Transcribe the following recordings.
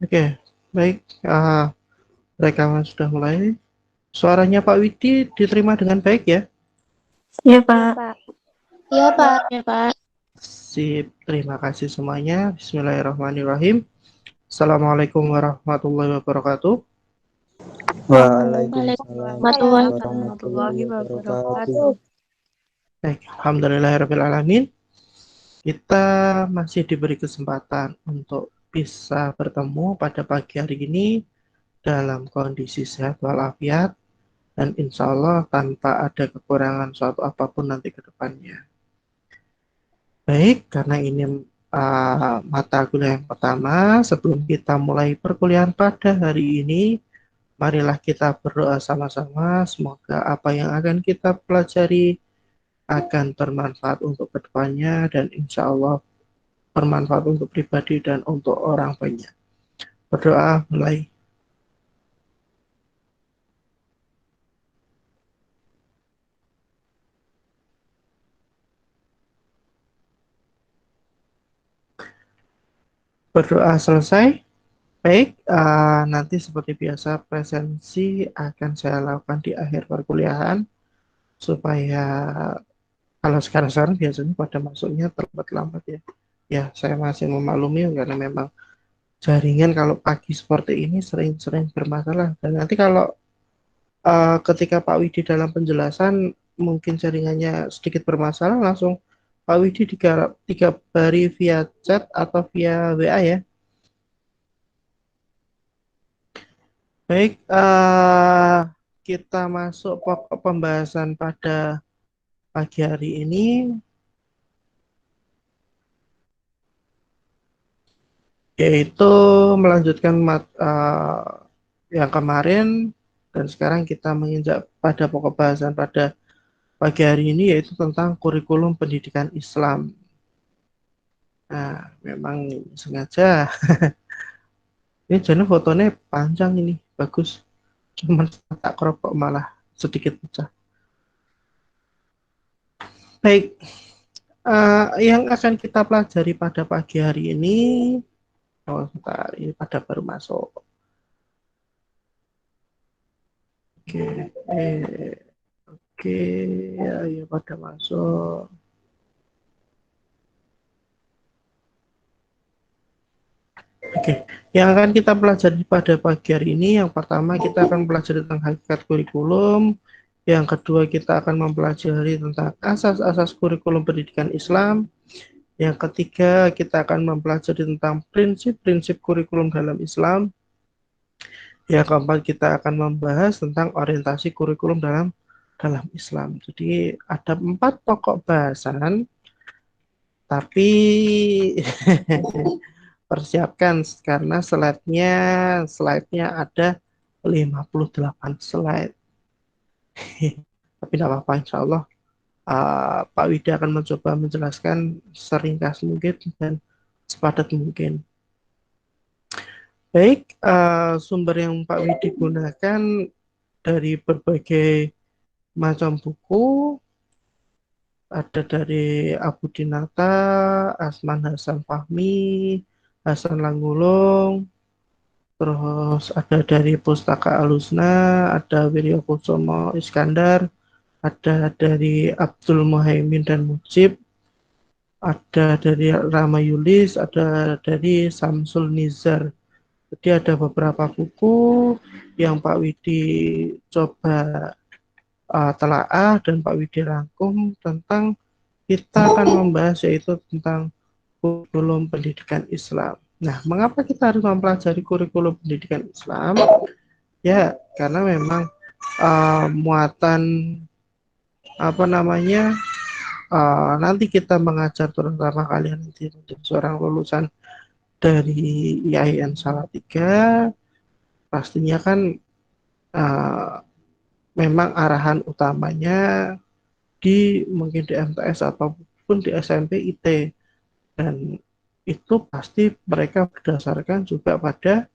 Oke, baik. Rekaman sudah mulai. Suaranya Pak Widi diterima dengan baik ya? Iya, Pak. Iya, Pak. Ya, Pak. Sip, terima kasih semuanya. Bismillahirrahmanirrahim. Assalamualaikum warahmatullahi wabarakatuh. Waalaikumsalam Waalaikumsalam warahmatullahi wabarakatuh. Baik, alhamdulillahirrahmanirrahim. Kita masih diberi kesempatan untuk bisa bertemu pada pagi hari ini dalam kondisi sehat walafiat dan insya Allah tanpa ada kekurangan suatu apapun nanti ke depannya. Baik, karena ini mata kuliah yang pertama, sebelum kita mulai perkuliahan pada hari ini, marilah kita berdoa sama-sama. Semoga apa yang akan kita pelajari akan bermanfaat untuk kedepannya dan insya Allah bermanfaat untuk pribadi dan untuk orang banyak. Berdoa mulai. Berdoa selesai. Baik, nanti seperti biasa presensi akan saya lakukan di akhir perkuliahan supaya kalau sekarang biasanya pada masuknya terlambat-lambat ya. Ya, saya masih memaklumi karena memang jaringan kalau pagi seperti ini sering-sering bermasalah. Dan nanti kalau ketika Pak Widi dalam penjelasan mungkin jaringannya sedikit bermasalah, langsung Pak Widi dikabari via chat atau via WA ya. Baik, kita masuk pokok pembahasan pada pagi hari ini, yaitu melanjutkan yang kemarin dan sekarang kita menginjak pada pokok bahasan pada pagi hari ini yaitu tentang kurikulum pendidikan Islam. Nah, memang sengaja ini jadi fotonya panjang ini, bagus. Cuman tak crop kok malah sedikit pecah. Baik, yang akan kita pelajari pada pagi hari ini, oh sebentar, ini pada baru masuk. Oke, oke, ya pada masuk. Oke, yang akan kita pelajari pada pagi hari ini, yang pertama kita akan pelajari tentang hakikat kurikulum, yang kedua kita akan mempelajari tentang asas-asas kurikulum pendidikan Islam, yang ketiga kita akan mempelajari tentang prinsip-prinsip kurikulum dalam Islam, yang keempat kita akan membahas tentang orientasi kurikulum dalam Islam. Jadi ada 4 pokok bahasan, tapi persiapkan karena slide-nya ada 58 slide. Tapi tidak apa-apa, insya Allah Pak Wida akan mencoba menjelaskan seringkas mungkin dan sepadat mungkin. Baik, sumber yang Pak Widi gunakan dari berbagai macam buku, ada dari Abu Dinata, Asman Hasan Fahmi, Hasan Langgulung, terus ada dari Pustaka Alusna, ada Wiryo Kusumo Iskandar, ada dari Abdul Muhaimin dan Mujib, ada dari Rama Yulis, ada dari Samsul Nizar. Jadi ada beberapa buku yang Pak Widi coba telaah dan Pak Widi rangkum tentang kita akan membahas yaitu tentang kurikulum pendidikan Islam. Nah, mengapa kita harus mempelajari kurikulum pendidikan Islam? Ya, karena memang muatan apa namanya nanti kita mengajar terutama kalian nanti menjadi seorang lulusan dari IAIN Salatiga, pastinya kan memang arahan utamanya di mungkin di MTS ataupun di SMP IT dan itu pasti mereka berdasarkan juga pada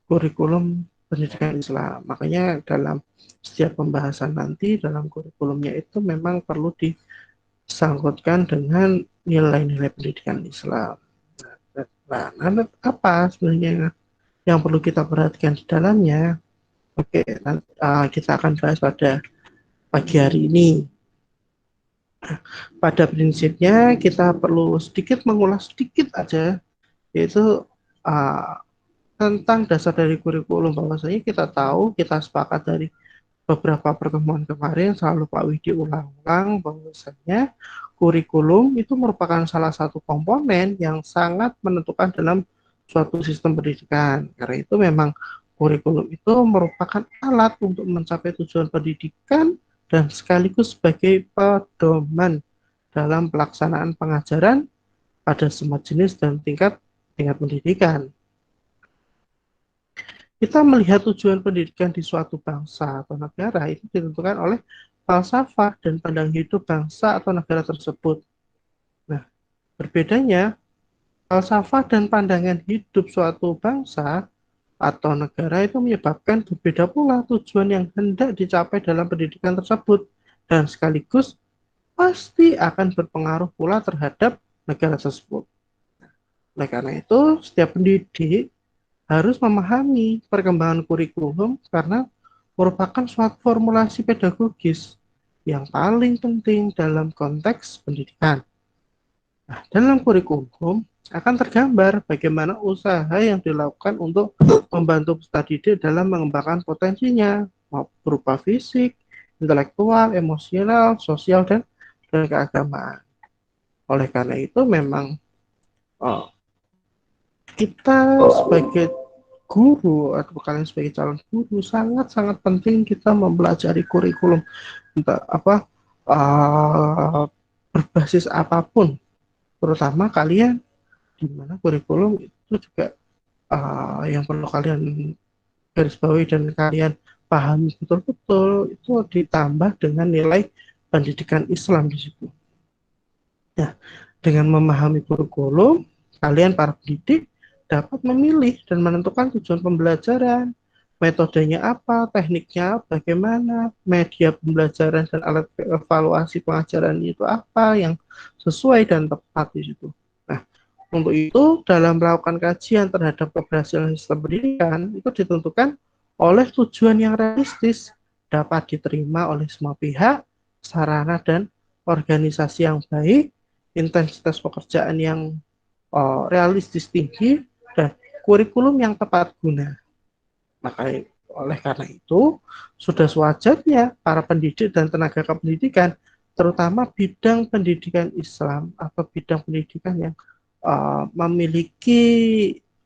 kurikulum pendidikan Islam. Makanya dalam setiap pembahasan nanti dalam kurikulumnya itu memang perlu disangkutkan dengan nilai-nilai pendidikan Islam. Nah, apa sebenarnya yang perlu kita perhatikan di dalamnya? Oke, kita akan bahas pada pagi hari ini. Pada prinsipnya kita perlu sedikit mengulas sedikit aja, yaitu uh, tentang dasar dari kurikulum. Bahwasanya kita tahu, kita sepakat dari beberapa pertemuan kemarin selalu Pak Widi ulang-ulang bahwasanya kurikulum itu merupakan salah satu komponen yang sangat menentukan dalam suatu sistem pendidikan. Karena itu memang kurikulum itu merupakan alat untuk mencapai tujuan pendidikan dan sekaligus sebagai pedoman dalam pelaksanaan pengajaran pada semua jenis dan tingkat pendidikan. Kita melihat tujuan pendidikan di suatu bangsa atau negara itu ditentukan oleh falsafah dan pandang hidup bangsa atau negara tersebut. Nah, berbedanya falsafah dan pandangan hidup suatu bangsa atau negara itu menyebabkan berbeda pula tujuan yang hendak dicapai dalam pendidikan tersebut dan sekaligus pasti akan berpengaruh pula terhadap negara tersebut. Oleh karena itu, setiap pendidik harus memahami perkembangan kurikulum karena merupakan suatu formulasi pedagogis yang paling penting dalam konteks pendidikan. Nah, dalam kurikulum akan tergambar bagaimana usaha yang dilakukan untuk membantu peserta didik dalam mengembangkan potensinya, berupa fisik, intelektual, emosional, sosial, dan keagamaan. Oleh karena itu memang oh, kita sebagai guru atau kalian sebagai calon guru sangat-sangat penting kita mempelajari kurikulum entah apa uh, berbasis apapun, terutama kalian di mana kurikulum itu juga yang perlu kalian garis bawahi dan kalian pahami betul-betul itu ditambah dengan nilai pendidikan Islam di situ. Nah, dengan memahami kurikulum, kalian para pendidik dapat memilih dan menentukan tujuan pembelajaran, metodenya apa, tekniknya bagaimana, media pembelajaran dan alat evaluasi pengajaran itu apa yang sesuai dan tepat di situ. Nah, untuk itu dalam melakukan kajian terhadap keberhasilan sistem pendidikan itu ditentukan oleh tujuan yang realistis, dapat diterima oleh semua pihak, sarana dan organisasi yang baik, intensitas pekerjaan yang realistis tinggi, dan kurikulum yang tepat guna. Maka oleh karena itu, sudah sewajarnya para pendidik dan tenaga kependidikan, terutama bidang pendidikan Islam atau bidang pendidikan yang memiliki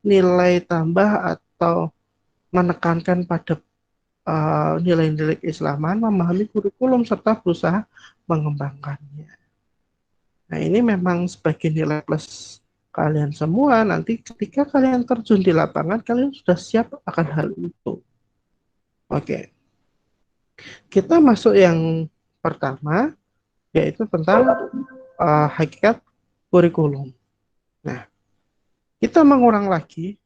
nilai tambah atau menekankan pada nilai-nilai keislaman, memahami kurikulum serta berusaha mengembangkannya. Nah, ini memang sebagai nilai plus kalian semua. Nanti ketika kalian terjun di lapangan, kalian sudah siap akan hal itu. Oke, kita masuk yang pertama, yaitu tentang hakikat kurikulum. Nah, kita mengulang lagi,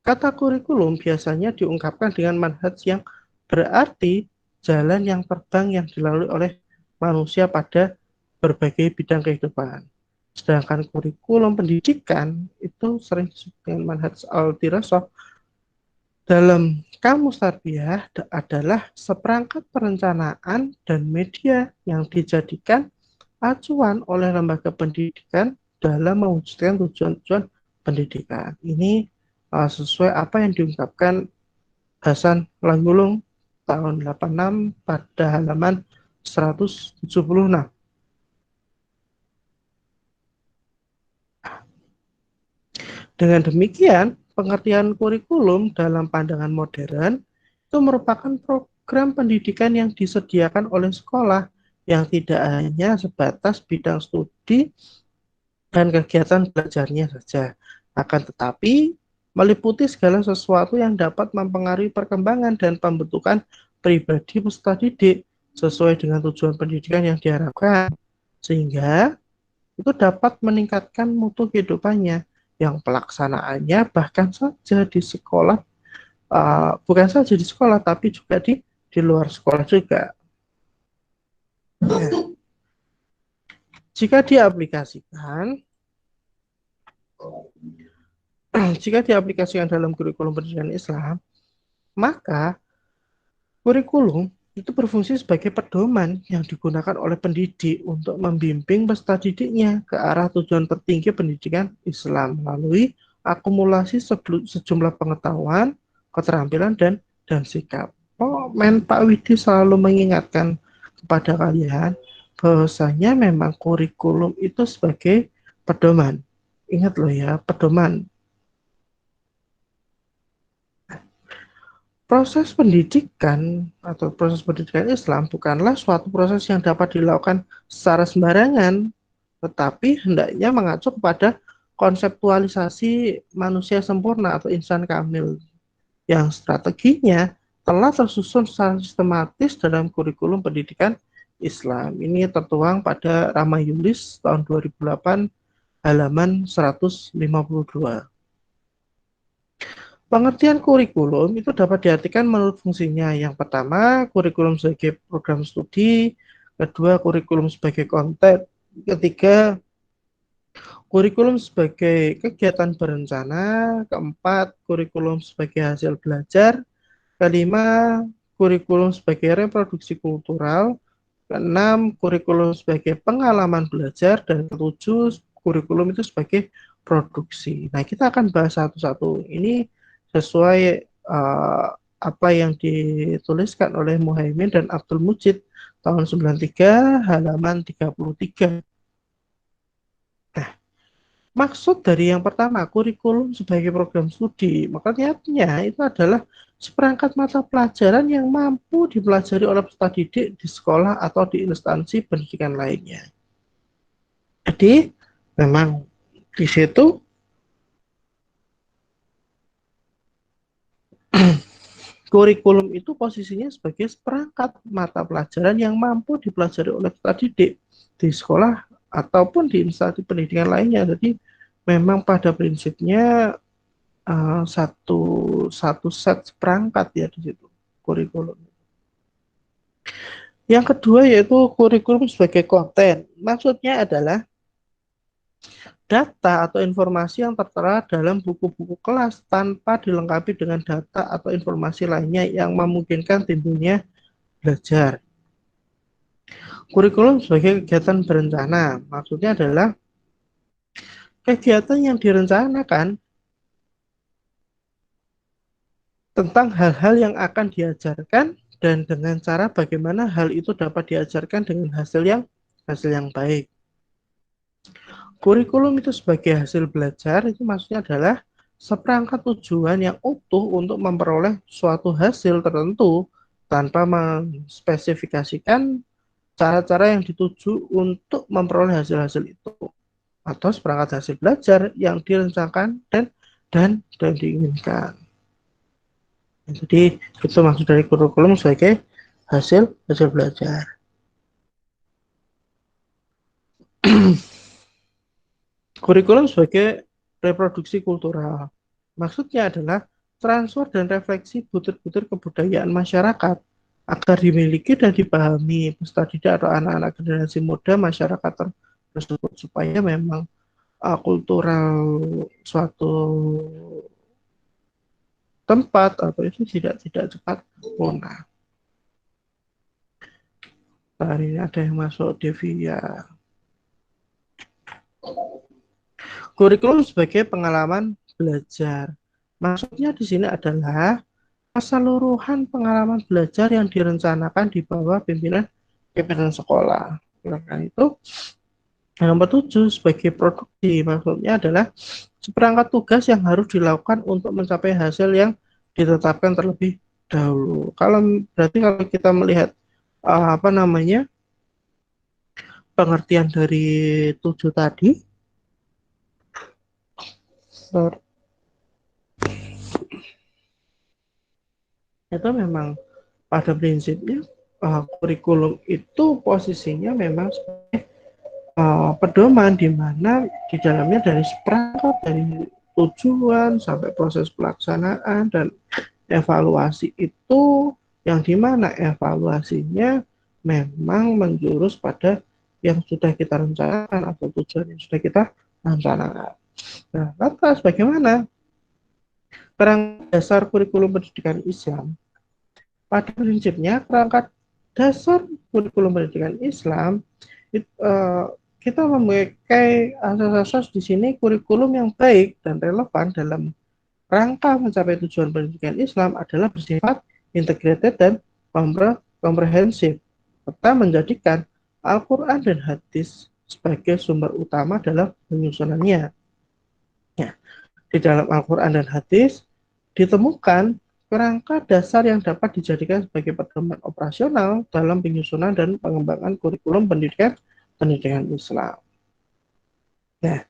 kata kurikulum biasanya diungkapkan dengan manhaj yang berarti jalan yang terbang yang dilalui oleh manusia pada berbagai bidang kehidupan. Sedangkan kurikulum pendidikan itu sering disebut dengan manhaj al-dirasah. Dalam kamus tarbiyah adalah seperangkat perencanaan dan media yang dijadikan acuan oleh lembaga pendidikan dalam mewujudkan tujuan-tujuan pendidikan. Ini sesuai apa yang diungkapkan Hasan Langgulung tahun 86 pada halaman 176. Dengan demikian, pengertian kurikulum dalam pandangan modern itu merupakan program pendidikan yang disediakan oleh sekolah yang tidak hanya sebatas bidang studi dan kegiatan belajarnya saja, akan tetapi meliputi segala sesuatu yang dapat mempengaruhi perkembangan dan pembentukan pribadi peserta didik sesuai dengan tujuan pendidikan yang diharapkan, sehingga itu dapat meningkatkan mutu kehidupannya yang pelaksanaannya bahkan saja di sekolah, bukan saja di sekolah tapi juga di luar sekolah juga. Nah, jika diaplikasikan jika diaplikasikan dalam kurikulum pendidikan Islam, maka kurikulum itu berfungsi sebagai pedoman yang digunakan oleh pendidik untuk membimbing peserta didiknya ke arah tujuan tertinggi pendidikan Islam melalui akumulasi sejumlah pengetahuan, keterampilan, dan sikap. Pak Widi selalu mengingatkan kepada kalian bahwasanya memang kurikulum itu sebagai pedoman. Ingat loh ya, pedoman. Proses pendidikan atau proses pendidikan Islam bukanlah suatu proses yang dapat dilakukan secara sembarangan, tetapi hendaknya mengacu kepada konseptualisasi manusia sempurna atau insan kamil yang strateginya telah tersusun secara sistematis dalam kurikulum pendidikan Islam. Ini tertuang pada Ramayulis tahun 2008 halaman 152. Pengertian kurikulum itu dapat diartikan menurut fungsinya. Yang pertama, kurikulum sebagai program studi. Kedua, kurikulum sebagai konten. Ketiga, kurikulum sebagai kegiatan berencana. Keempat, kurikulum sebagai hasil belajar. Kelima, kurikulum sebagai reproduksi kultural. Keenam, kurikulum sebagai pengalaman belajar. Dan ketujuh, kurikulum itu sebagai produksi. Nah, kita akan bahas satu-satu. Ini sesuai apa yang dituliskan oleh Muhaimin dan Abdul Mujid tahun 93 halaman 33. Nah, maksud dari yang pertama, kurikulum sebagai program studi, makanya itu adalah seperangkat mata pelajaran yang mampu dipelajari oleh peserta didik di sekolah atau di instansi pendidikan lainnya. Jadi, memang di situ kurikulum itu posisinya sebagai seperangkat mata pelajaran yang mampu dipelajari oleh peserta didik di sekolah ataupun di instansi pendidikan lainnya. Jadi memang pada prinsipnya satu set seperangkat ya di situ kurikulum. Yang kedua yaitu kurikulum sebagai konten. Maksudnya adalah data atau informasi yang tertera dalam buku-buku kelas tanpa dilengkapi dengan data atau informasi lainnya yang memungkinkan timbulnya belajar. Kurikulum sebagai kegiatan berencana, maksudnya adalah kegiatan yang direncanakan tentang hal-hal yang akan diajarkan dan dengan cara bagaimana hal itu dapat diajarkan dengan hasil yang baik. Kurikulum itu sebagai hasil belajar itu maksudnya adalah seperangkat tujuan yang utuh untuk memperoleh suatu hasil tertentu tanpa menspesifikasikan cara-cara yang dituju untuk memperoleh hasil-hasil itu atau seperangkat hasil belajar yang direncanakan dan diinginkan. Jadi itu maksud dari kurikulum sebagai hasil belajar. Kurikulum sebagai reproduksi kultural. Maksudnya adalah transfer dan refleksi butir-butir kebudayaan masyarakat agar dimiliki dan dipahami peserta didik atau anak-anak generasi muda masyarakat tersebut supaya memang kultural suatu tempat atau itu tidak cepat punah. Hari ini ada yang masuk Devia. Kurikulum sebagai pengalaman belajar. Maksudnya di sini adalah keseluruhan pengalaman belajar yang direncanakan di bawah pimpinan sekolah. Karena itu, yang nomor 7 sebagai produksi, maksudnya adalah seperangkat tugas yang harus dilakukan untuk mencapai hasil yang ditetapkan terlebih dahulu. Berarti kalau kita melihat pengertian dari 7 tadi, itu memang pada prinsipnya kurikulum itu posisinya memang sebagai pedoman di mana di dalamnya dari seperangkat dari tujuan sampai proses pelaksanaan dan evaluasi itu yang dimana evaluasinya memang menjurus pada yang sudah kita rencanakan atau tujuan yang sudah kita rencanakan. Nah, lantas bagaimana kerangka dasar kurikulum pendidikan Islam. Pada prinsipnya, kerangka dasar kurikulum pendidikan Islam kita memakai asas-asas di sini kurikulum yang baik dan relevan dalam rangka mencapai tujuan pendidikan Islam adalah bersifat integrated dan komprehensif, serta menjadikan Al-Quran dan hadis sebagai sumber utama dalam penyusunannya. Ya, di dalam Al-Quran dan hadis ditemukan kerangka dasar yang dapat dijadikan sebagai pedoman operasional dalam penyusunan dan pengembangan kurikulum pendidikan Islam. Nah,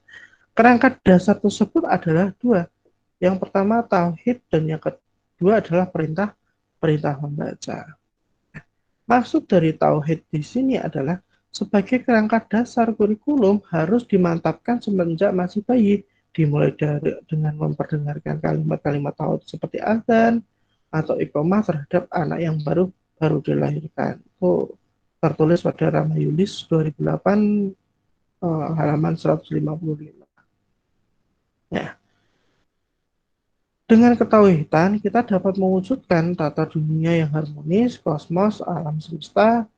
kerangka dasar tersebut adalah dua. Yang pertama tauhid dan yang kedua adalah perintah membaca. Maksud dari tauhid di sini adalah sebagai kerangka dasar kurikulum harus dimantapkan semenjak masih bayi, dimulai dengan memperdengarkan kalimat-kalimat tauhid seperti azan atau iqomah terhadap anak yang baru dilahirkan. Itu tertulis pada Ramayulis 2008 halaman 155. Ya. Dengan ketauhidan, kita dapat mewujudkan tata dunia yang harmonis, kosmos, alam semesta,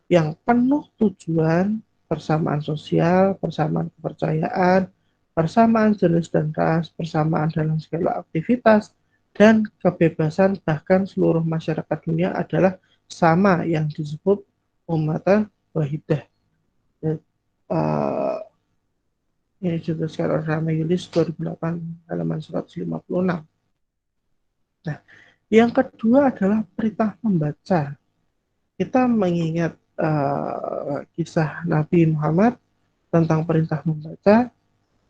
yang penuh tujuan, persamaan sosial, persamaan kepercayaan, persamaan jenis dan ras, persamaan dalam segala aktivitas, dan kebebasan bahkan seluruh masyarakat dunia adalah sama yang disebut ummatan wahidah. Uh, ini dituliskan oleh Rama Yulis 2008 halaman 156. Nah, yang kedua adalah perintah membaca. Kita mengingat kisah Nabi Muhammad tentang perintah membaca.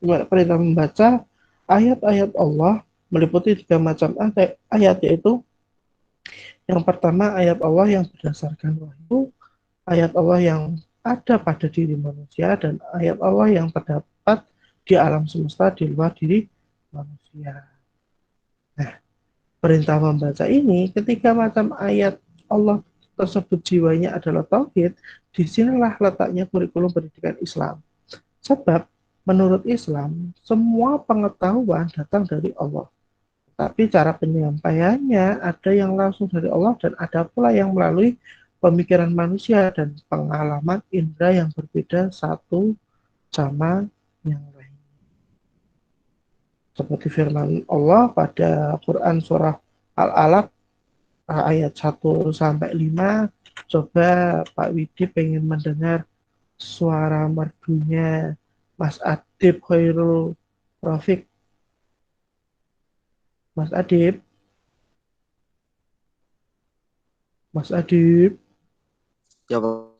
Perintah membaca ayat-ayat Allah meliputi 3 macam ayat, yaitu yang pertama ayat Allah yang berdasarkan wahyu, ayat Allah yang ada pada diri manusia, dan ayat Allah yang terdapat di alam semesta di luar diri manusia. Nah, perintah membaca ini, ketiga macam ayat Allah tersebut jiwanya adalah tauhid, disinilah letaknya kurikulum pendidikan Islam. Sebab menurut Islam, semua pengetahuan datang dari Allah. Tapi cara penyampaiannya ada yang langsung dari Allah dan ada pula yang melalui pemikiran manusia dan pengalaman indera yang berbeda satu sama yang lain. Seperti firman Allah pada Quran surah Al-Alaq ayat 1 sampai 5. Coba Pak Widi pengen mendengar suara merdunya Mas Adib Khairul Rafiq. Mas Adib, Mas Adib, Ya, Pak.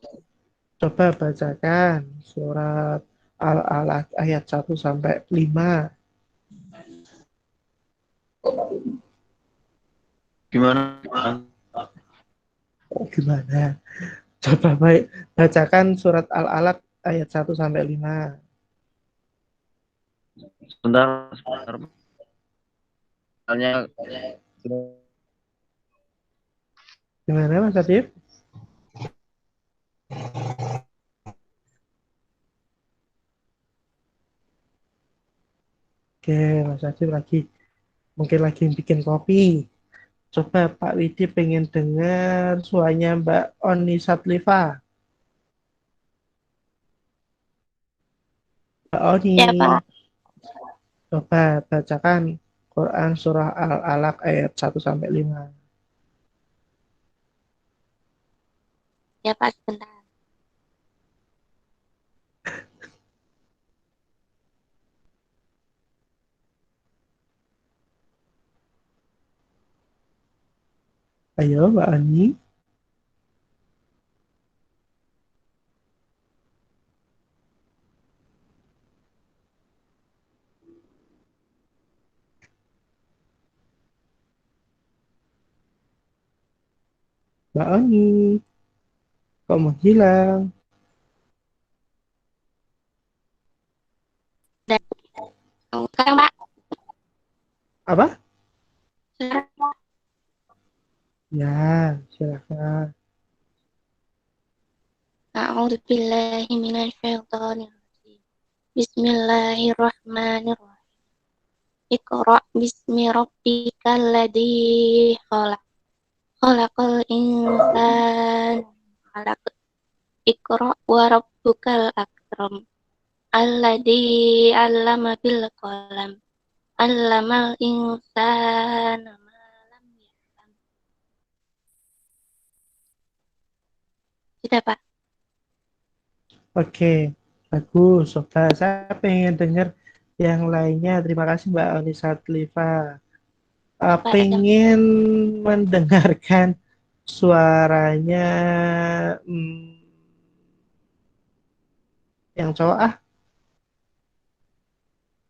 coba bacakan surat Al-Alaq ayat 1 sampai 5. Gimana? Oh, gimana? Coba bacakan surat Al-Alaq ayat 1 sampai 5. Sebentar. Soalnya Gimana Mas Adib? Oke, Mas Adib mungkin lagi bikin kopi. Coba Pak Widi pengen dengar suaranya Mbak Oni Satlifa. Mbak Oni, Ya, Pak. coba bacakan Quran surah Al-Alaq ayat 1 sampai 5. Ya, Pak, sebentar. Ayo Mbak Oni. Mbak Oni, kok menghilang? Dan sekarang, Pak. Apa? Sekarang, Ya, silakan. A'udzubillahi minasyaitonir rajim. Bismillahirrahmanirrahim. Iqra bismi rabbikal ladzi khalaq. Khalaqal insana khalaq. Iqra wa rabbukal akram. Alladzi 'allama bil qalam. 'Allamal insana ma lam ya'lam. Sudah, Pak. Oke, bagus. Coba saya pengen dengar yang lainnya. Terima kasih Mbak Anissa Tlifa. Pak Adam. Pengen mendengarkan suaranya hmm, yang cowok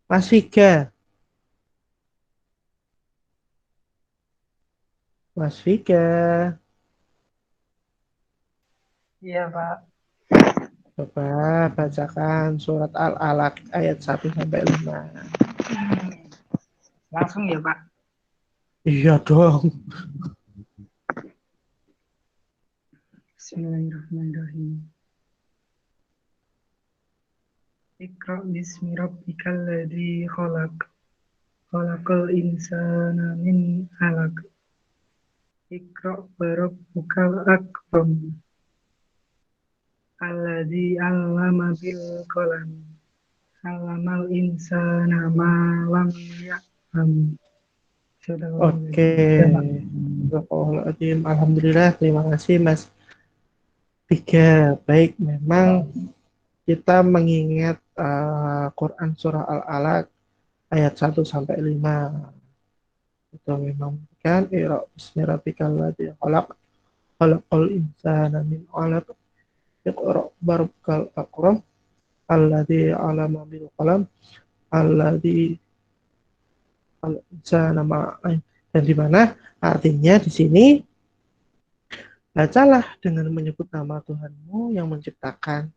Mas Viga. Mas Viga, Iya, Pak. coba bacakan surat Al-Alaq ayat 1-5. Langsung ya, Pak. Iya dong. Bismillahirrahmanirrahim. Iqra bismi rabbikal ladzi khalaq. Khalaqal insana min 'alaq. Iqra wa rabbukal akram. Alladzi 'allama bil qalam. 'Allamal insana ma lam ya'lam. Sudah. Oke. Astagfirullahaladzim. Alhamdulillah, terima kasih Mas Viga. Baik, memang kita mengingat Quran surah Al-Alaq ayat 1-5. Itu memang kan Iqra bismi rabbikal ladzi khalaq. Khalaqal insana min 'alaq. Iqra barabbukal akram. Alladzi 'allama bil qalam. Alladzi al-insana ma'ain. Dan di mana artinya di sini bacalah dengan menyebut nama Tuhanmu yang menciptakan.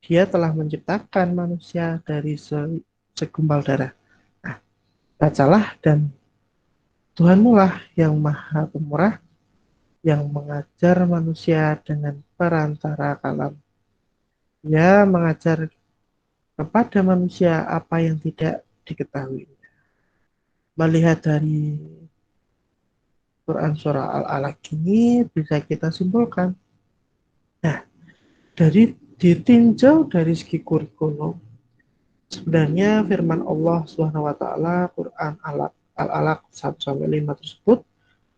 Dia telah menciptakan manusia dari segumpal darah. Nah, bacalah dan Tuhanmu lah yang maha pemurah, yang mengajar manusia dengan perantara kalam. Dia mengajar kepada manusia apa yang tidak diketahui. Melihat dari Quran surah Al-Alaq ini bisa kita simpulkan. Nah, dari ditinjau dari segi kurikulum, sebenarnya firman Allah Subhanahu wa taala Quran Al-Alaq 1-5 tersebut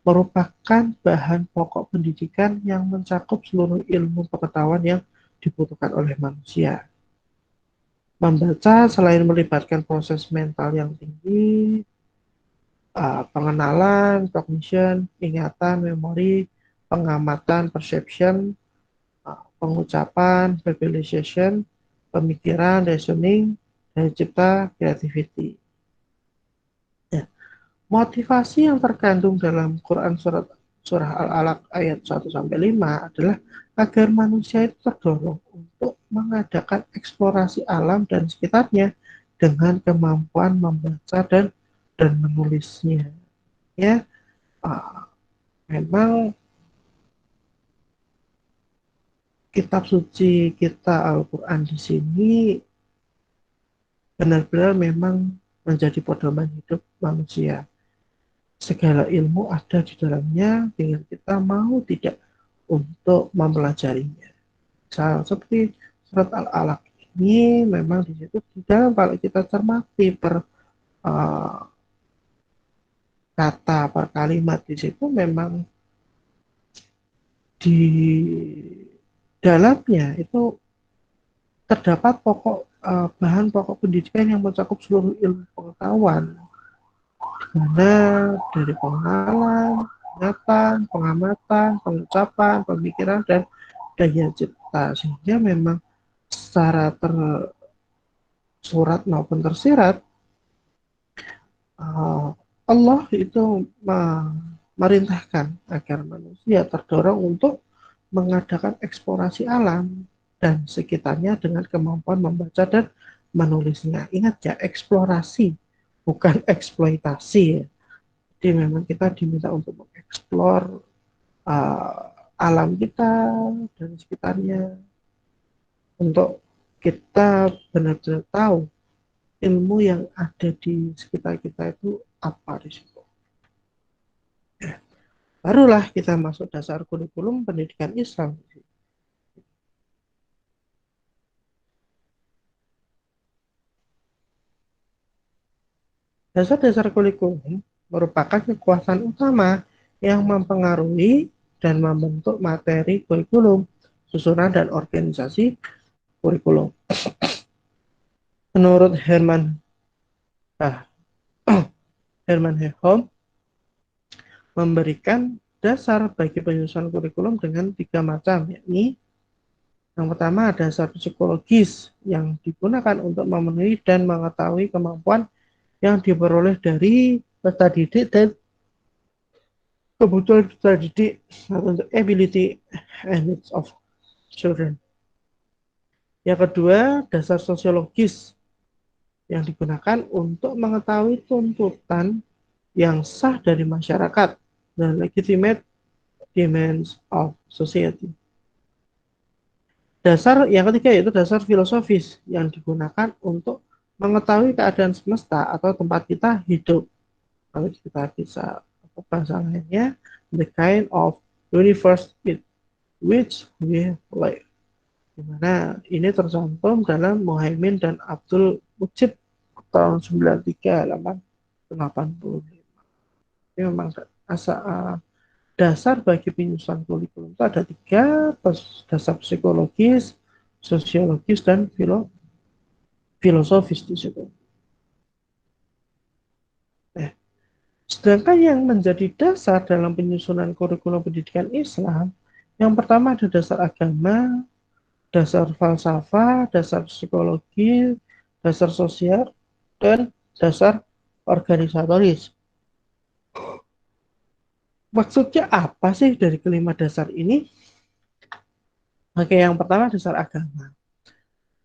merupakan bahan pokok pendidikan yang mencakup seluruh ilmu pengetahuan yang dibutuhkan oleh manusia. Membaca selain melibatkan proses mental yang tinggi, pengenalan, cognition, ingatan, memori, pengamatan, perception, pengucapan, verbalization, pemikiran, reasoning, daya cipta, creativity. Ya. Motivasi yang terkandung dalam Quran surah Al-Alaq ayat 1-5 adalah agar manusia itu terdorong untuk mengadakan eksplorasi alam dan sekitarnya dengan kemampuan membaca dan menulisnya. Ya, memang kitab suci kita Al-Quran di sini benar-benar memang menjadi pedoman hidup manusia. Segala ilmu ada di dalamnya, tinggal kita mau tidak untuk mempelajarinya. Seperti surat Al-Alaq ini memang di situ di dalam kalau kita cermati kata per kalimat di situ memang di dalamnya itu terdapat bahan pokok pendidikan yang mencakup seluruh ilmu pengetahuan, dimana dari pengenalan, ingatan, pengamatan, pengucapan, pemikiran, dan daya cipta, sehingga memang secara tersurat maupun tersirat Allah itu merintahkan agar manusia terdorong untuk mengadakan eksplorasi alam dan sekitarnya dengan kemampuan membaca dan menulisnya. Ingat ya, eksplorasi, bukan eksploitasi. Jadi memang kita diminta untuk mengeksplor alam kita dan sekitarnya untuk kita benar-benar tahu ilmu yang ada di sekitar kita itu apa di situ. Barulah kita masuk dasar kurikulum pendidikan Islam. Dasar-dasar kurikulum merupakan kekuasaan utama yang mempengaruhi dan membentuk materi kurikulum, susunan dan organisasi kurikulum. Menurut Herman Helmholtz memberikan dasar bagi penyusunan kurikulum dengan 3 macam, yakni yang pertama dasar psikologis yang digunakan untuk memenuhi dan mengetahui kemampuan yang diperoleh dari peserta didik dan kebutuhan peserta didik atau ability and needs of children. Yang kedua, dasar sosiologis yang digunakan untuk mengetahui tuntutan yang sah dari masyarakat dan legitimate demands of society. Dasar yang ketiga yaitu dasar filosofis yang digunakan untuk mengetahui keadaan semesta atau tempat kita hidup. Kalau kita bisa bahasa lainnya, the kind of universe with which we live. Dimana ini tercantum dalam Muhaimin dan Abdul Mujib tahun 93 halaman 85. Ini memang dasar bagi penyusunan kurikulum itu ada 3, dasar psikologis, sosiologis, dan filosofis di situ. Sedangkan yang menjadi dasar dalam penyusunan kurikulum pendidikan Islam, yang pertama ada dasar agama, dasar falsafah, dasar psikologi, dasar sosial, dan dasar organisatoris. Maksudnya apa sih dari kelima dasar ini? Oke, yang pertama dasar agama.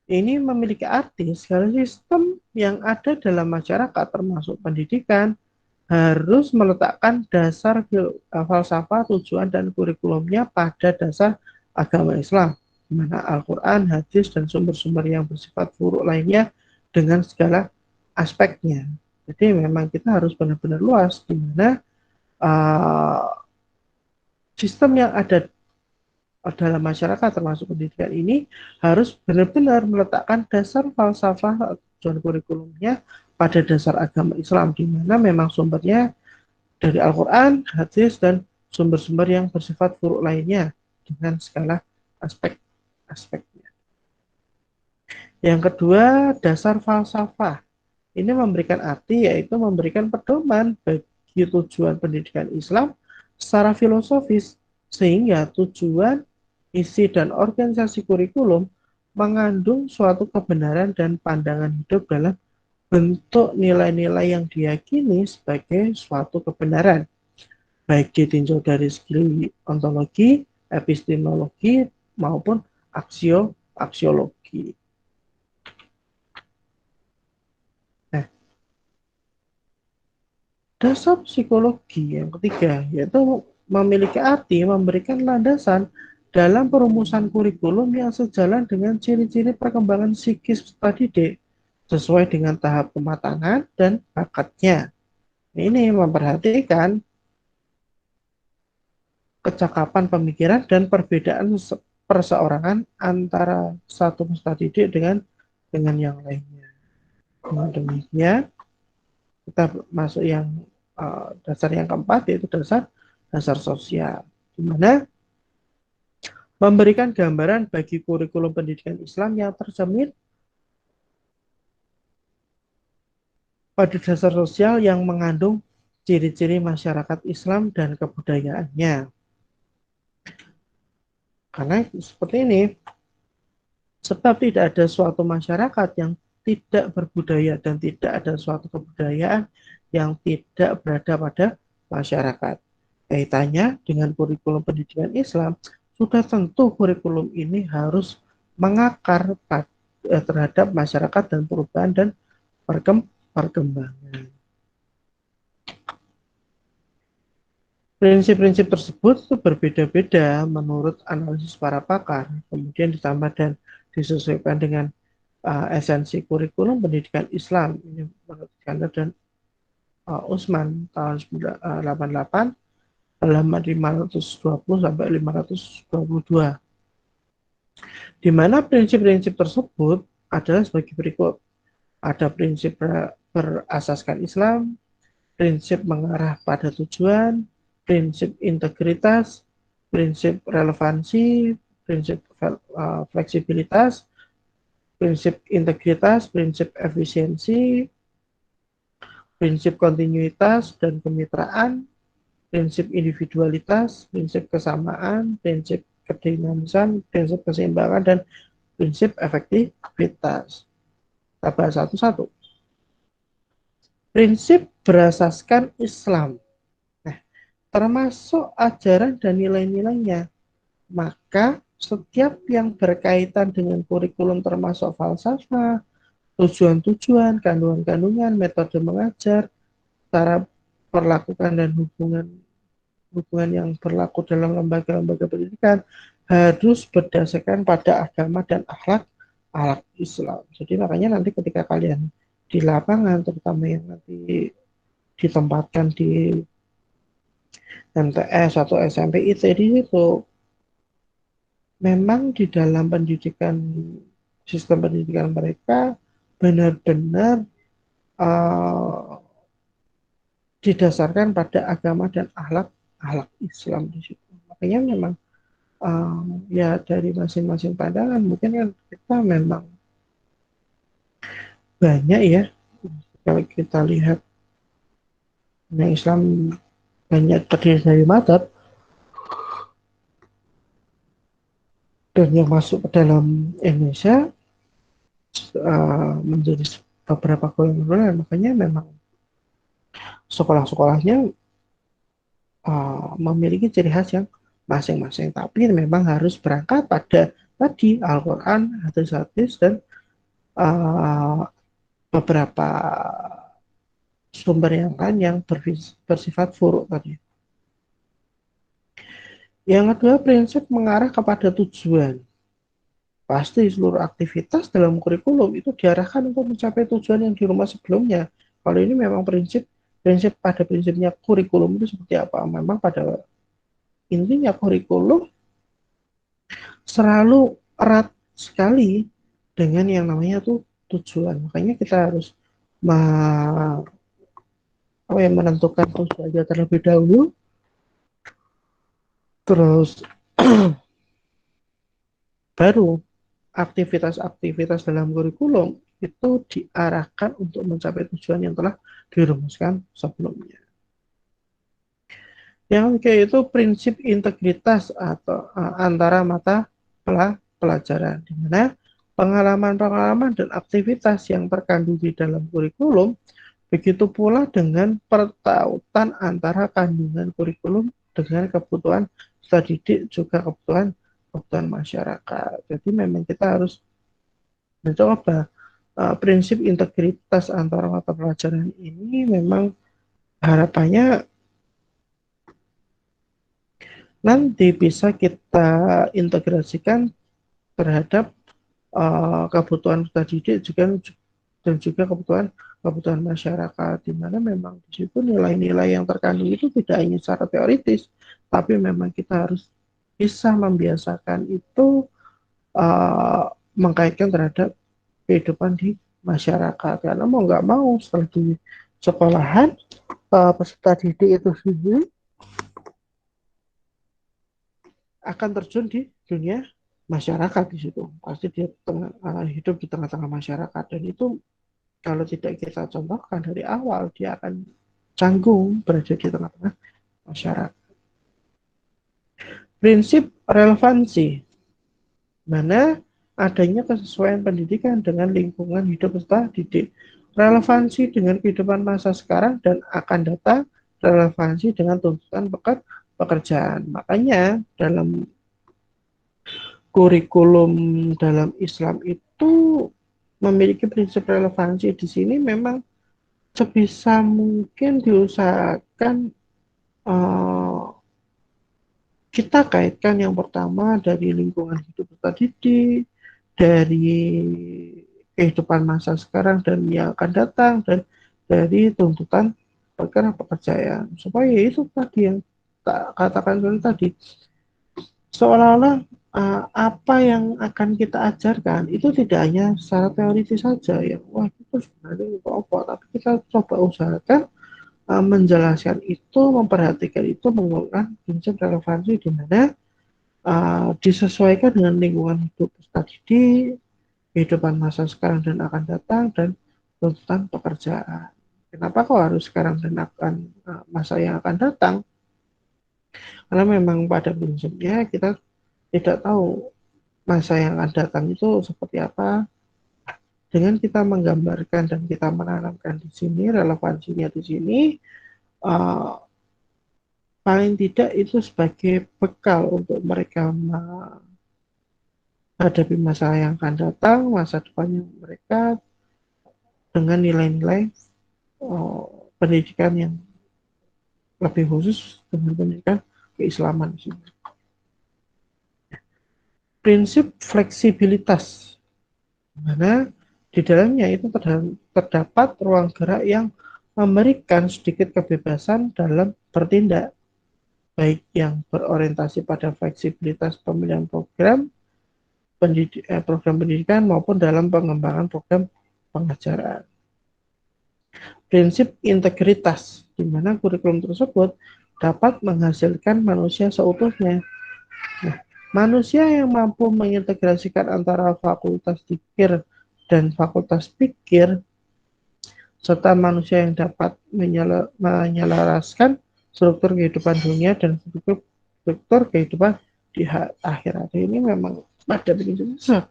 Ini memiliki arti segala sistem yang ada dalam masyarakat termasuk pendidikan harus meletakkan dasar falsafah, tujuan, dan kurikulumnya pada dasar agama Islam, di mana Al-Quran, hadis, dan sumber-sumber yang bersifat furu' lainnya dengan segala aspeknya. Jadi memang kita harus benar-benar luas, di mana sistem yang ada dalam masyarakat termasuk pendidikan ini harus benar-benar meletakkan dasar falsafah dan kurikulumnya pada dasar agama Islam, di mana memang sumbernya dari Al-Quran, hadis, dan sumber-sumber yang bersifat furu' lainnya dengan segala aspek-aspeknya. Yang kedua, dasar falsafah. Ini memberikan arti, yaitu memberikan pedoman bagi tujuan pendidikan Islam secara filosofis, sehingga tujuan, isi, dan organisasi kurikulum mengandung suatu kebenaran dan pandangan hidup dalam bentuk nilai-nilai yang diyakini sebagai suatu kebenaran, baik ditinjau dari segi ontologi, epistemologi, maupun aksiologi. Nah, dasar psikologi yang ketiga yaitu memiliki arti memberikan landasan dalam perumusan kurikulum yang sejalan dengan ciri-ciri perkembangan psikis peserta didik sesuai dengan tahap kematangan dan bakatnya. Ini memperhatikan kecakapan pemikiran dan perbedaan perseorangan antara satu peserta didik dengan yang lainnya. Dengan demikian, kita masuk yang dasar yang keempat, yaitu dasar sosial, di mana memberikan gambaran bagi kurikulum pendidikan Islam yang tercermin pada dasar sosial yang mengandung ciri-ciri masyarakat Islam dan kebudayaannya. Karena seperti ini, sebab tidak ada suatu masyarakat yang tidak berbudaya dan tidak ada suatu kebudayaan yang tidak berada pada masyarakat. Kaitannya dengan kurikulum pendidikan Islam, sudah tentu kurikulum ini harus mengakar terhadap masyarakat dan perubahan dan perkembangan. Prinsip-prinsip tersebut itu berbeda-beda menurut analisis para pakar, kemudian ditambah dan disesuaikan dengan esensi kurikulum pendidikan Islam ini menurut Iskandar dan Utsman tahun 1988 halaman 520 sampai 522, di mana prinsip-prinsip tersebut adalah sebagai berikut. Ada prinsip berasaskan Islam, prinsip mengarah pada tujuan, prinsip integritas, prinsip relevansi, prinsip fleksibilitas, prinsip integritas, prinsip efisiensi, prinsip kontinuitas dan kemitraan, prinsip individualitas, prinsip kesamaan, prinsip kedinamisan, prinsip keseimbangan, dan prinsip efektivitas. Kita bahas satu-satu. Prinsip berasaskan Islam. Nah, termasuk ajaran dan nilai-nilainya. Maka setiap yang berkaitan dengan kurikulum termasuk falsafah, tujuan-tujuan, kandungan-kandungan, metode mengajar, cara perlakukan dan hubungan yang berlaku dalam lembaga-lembaga pendidikan harus berdasarkan pada agama dan akhlak Islam. Jadi makanya nanti ketika kalian di lapangan, terutama yang nanti ditempatkan di MTS atau SMP ITD itu, memang di dalam sistem pendidikan mereka benar-benar didasarkan pada agama dan akhlak Islam di situ. Makanya memang ya dari masing-masing pandangan mungkin kan kita memang banyak ya, kalau kita lihat yang Islam banyak terdiri dari madzhab, dan yang masuk ke dalam Indonesia menjadi beberapa golongan, makanya memang sekolah-sekolahnya memiliki ciri khas yang masing-masing, tapi memang harus berangkat pada tadi Al-Quran, hadis-hadis, dan beberapa sumber yang lain yang bersifat furuk tadi. Yang kedua, prinsip mengarah kepada tujuan. Pasti seluruh aktivitas dalam kurikulum itu diarahkan untuk mencapai tujuan yang di rumah sebelumnya. Kalau ini memang pada prinsipnya kurikulum itu seperti apa? Memang pada intinya kurikulum selalu erat sekali dengan yang namanya tuh tujuan. Makanya kita harus menentukan tujuannya terlebih dahulu, terus baru aktivitas-aktivitas dalam kurikulum itu diarahkan untuk mencapai tujuan yang telah dirumuskan sebelumnya. Yang ketiga itu prinsip integritas atau antara mata pelajaran, di mana pengalaman-pengalaman dan aktivitas yang terkandung di dalam kurikulum, begitu pula dengan pertautan antara kandungan kurikulum dengan kebutuhan peserta didik, juga kebutuhan masyarakat. Jadi memang kita harus mencoba prinsip integritas antara mata pelajaran ini, memang harapannya nanti bisa kita integrasikan terhadap kebutuhan peserta didik dan juga kebutuhan masyarakat, di mana memang di situ nilai-nilai yang terkandung itu tidak hanya secara teoritis, tapi memang kita harus bisa membiasakan itu mengkaitkan terhadap kehidupan di masyarakat. Karena mau nggak mau setelah di sekolahan, peserta didik itu sendiri akan terjun di dunia masyarakat. Di situ pasti dia hidup di tengah-tengah masyarakat, dan itu kalau tidak kita contohkan dari awal, dia akan canggung berada di tengah-tengah masyarakat. Prinsip relevansi, mana adanya kesesuaian pendidikan dengan lingkungan hidup peserta didik, relevansi dengan kehidupan masa sekarang dan akan datang, relevansi dengan tuntutan pekerjaan. Makanya dalam kurikulum dalam Islam itu memiliki prinsip relevansi. Di sini memang sebisa mungkin diusahakan kita kaitkan yang pertama dari lingkungan hidup peserta didik, dari kehidupan masa sekarang dan yang akan datang, dan dari tuntutan pekerjaan. Supaya itu tadi yang tak katakan tadi, seolah-olah apa yang akan kita ajarkan itu tidak hanya secara teoritis saja ya, wah itu sebenarnya untuk apa, tapi kita coba usahakan menjelaskan itu, memperhatikan itu, menggunakan prinsip relevansi di mana disesuaikan dengan lingkungan hidup tadi, kehidupan masa sekarang dan akan datang, dan tuntutan pekerjaan. Kenapa kok harus sekarang dan akan masa yang akan datang? Karena memang pada prinsipnya kita tidak tahu masa yang akan datang itu seperti apa. Dengan kita menggambarkan dan kita menanamkan di sini, relevansinya di sini, paling tidak itu sebagai bekal untuk mereka menghadapi masa yang akan datang, masa depannya mereka dengan nilai-nilai pendidikan yang lebih khusus dengan pendidikan keislaman di sini. Prinsip fleksibilitas, di mana di dalamnya itu terdapat ruang gerak yang memberikan sedikit kebebasan dalam bertindak, baik yang berorientasi pada fleksibilitas pemilihan program pendidikan maupun dalam pengembangan program pengajaran. Prinsip integritas, di mana kurikulum tersebut dapat menghasilkan manusia seutuhnya. Nah, manusia yang mampu mengintegrasikan antara fakultas pikir dan fakultas pikir, serta manusia yang dapat menyelaraskan struktur kehidupan dunia dan struktur kehidupan di akhirat. Ini memang pada prinsipnya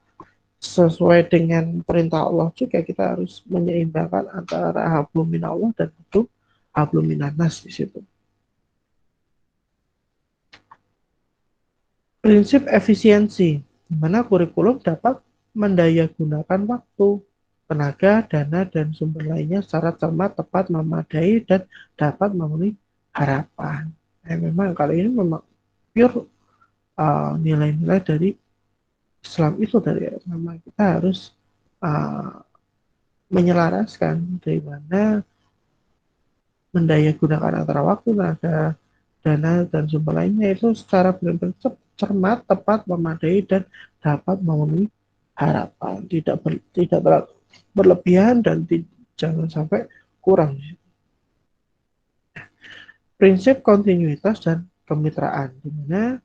sesuai dengan perintah Allah juga, kita harus menyeimbangkan antara hablum minallah dan hablum minannas di situ. Prinsip efisiensi, di mana kurikulum dapat mendayagunakan waktu, tenaga, dana, dan sumber lainnya secara cermat, tepat, memadai, dan dapat memenuhi harapan. Memang kali ini memang pure nilai-nilai dari Islam itu, dari memang kita harus menyelaraskan dari mana mendayagunakan antara waktu, tenaga, dana, dan sumber lainnya itu secara benar-benar cermat, tepat, memadai, dan dapat memenuhi harapan. Tidak berlebihan dan jangan sampai kurang. Prinsip kontinuitas dan kemitraan, di mana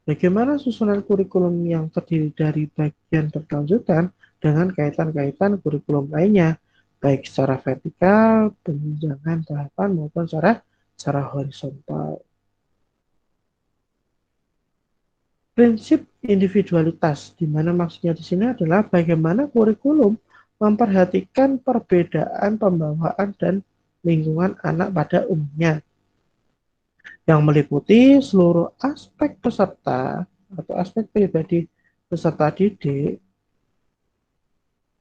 bagaimana susunan kurikulum yang terdiri dari bagian berkelanjutan dengan kaitan-kaitan kurikulum lainnya, baik secara vertikal, penjenjangan tahapan, maupun secara horizontal. Prinsip individualitas, di mana maksudnya di sini adalah bagaimana kurikulum memperhatikan perbedaan pembawaan dan lingkungan anak pada umumnya, yang meliputi seluruh aspek peserta atau aspek pribadi peserta didik,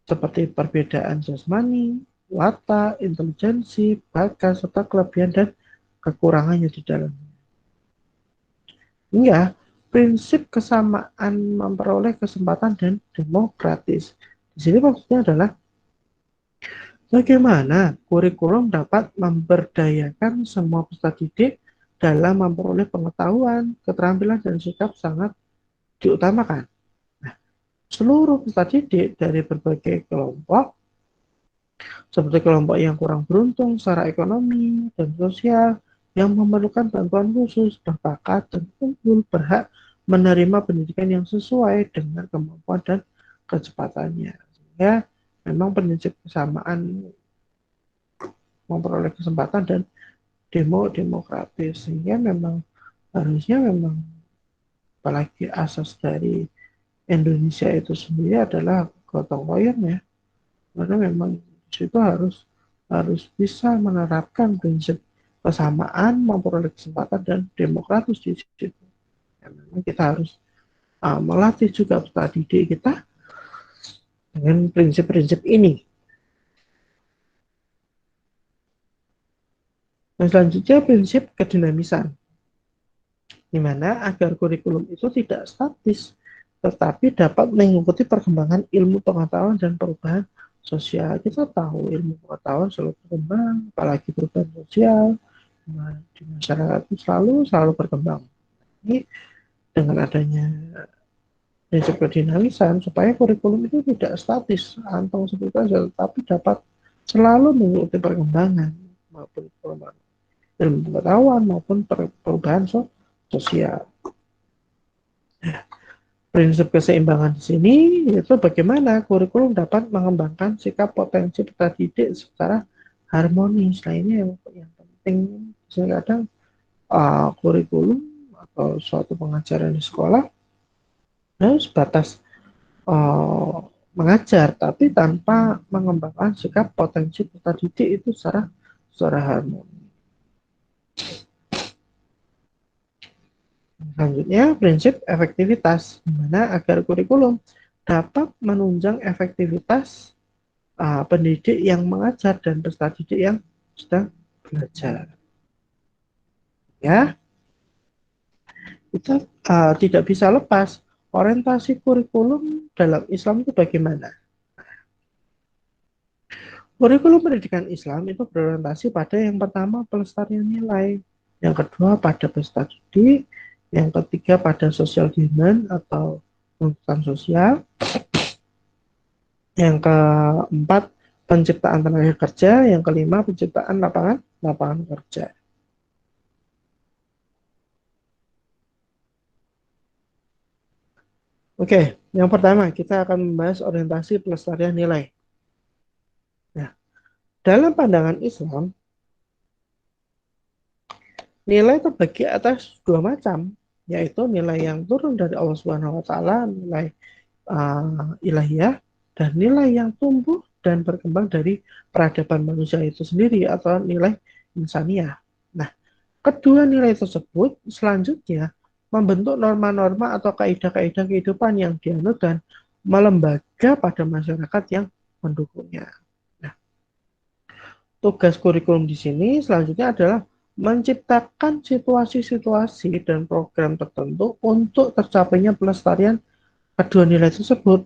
seperti perbedaan jasmani, watak, intelijensi, bakat, serta kelebihan dan kekurangannya di dalamnya. Hingga prinsip kesamaan memperoleh kesempatan dan demokratis. Di sini maksudnya adalah bagaimana kurikulum dapat memberdayakan semua peserta didik dalam memperoleh pengetahuan, keterampilan, dan sikap sangat diutamakan. Nah, seluruh peserta didik dari berbagai kelompok, seperti kelompok yang kurang beruntung secara ekonomi dan sosial, yang memerlukan bantuan khusus, berbakat, dan unggul, berhak menerima pendidikan yang sesuai dengan kemampuan dan kecepatannya. Sehingga memang prinsip kesamaan memperoleh kesempatan dan demokratis, sehingga memang harusnya memang apalagi asas dari Indonesia itu sendiri adalah gotong royong ya, karena memang itu harus bisa menerapkan prinsip kesamaan memperoleh kesempatan dan demokratis di situ. Ya, memang kita harus melatih juga peserta didik kita dengan prinsip-prinsip ini. Dan selanjutnya prinsip kedinamisan, di mana agar kurikulum itu tidak statis, tetapi dapat mengikuti perkembangan ilmu pengetahuan dan perubahan sosial. Kita tahu ilmu pengetahuan selalu berkembang, apalagi perubahan sosial di masyarakat itu selalu berkembang. Ini dengan adanya prinsip kedinamisan supaya kurikulum itu tidak statis atau seperti saja, tapi dapat selalu mengikuti perkembangan maupun perubahan ilmu pengetahuan maupun perubahan sosial. Prinsip keseimbangan di sini yaitu bagaimana kurikulum dapat mengembangkan sikap potensi peserta didik secara harmonis. Nah ini yang penting. Kadang kurikulum atau suatu pengajaran di sekolah harus batas mengajar, tapi tanpa mengembangkan sikap potensi peserta didik itu secara harmonis. Selanjutnya, prinsip efektivitas, di mana agar kurikulum dapat menunjang efektivitas pendidik yang mengajar dan peserta didik yang sedang belajar. Ya, kita tidak bisa lepas orientasi kurikulum dalam Islam itu bagaimana? Kurikulum pendidikan Islam itu berorientasi pada yang pertama pelestarian nilai, yang kedua pada peserta didik, yang ketiga pada social demand atau tuntutan sosial, yang keempat penciptaan tenaga kerja, yang kelima penciptaan lapangan kerja. Oke, yang pertama kita akan membahas orientasi pelestarian nilai. Nah, dalam pandangan Islam, nilai terbagi atas dua macam, yaitu nilai yang turun dari Allah Subhanahu wa taala, nilai ilahiyah, dan nilai yang tumbuh dan berkembang dari peradaban manusia itu sendiri atau nilai insaniah. Nah, kedua nilai tersebut selanjutnya membentuk norma-norma atau kaidah-kaidah kehidupan yang dianut dan melembaga pada masyarakat yang mendukungnya. Nah, tugas kurikulum di sini selanjutnya adalah menciptakan situasi-situasi dan program tertentu untuk tercapainya pelestarian kedua nilai tersebut.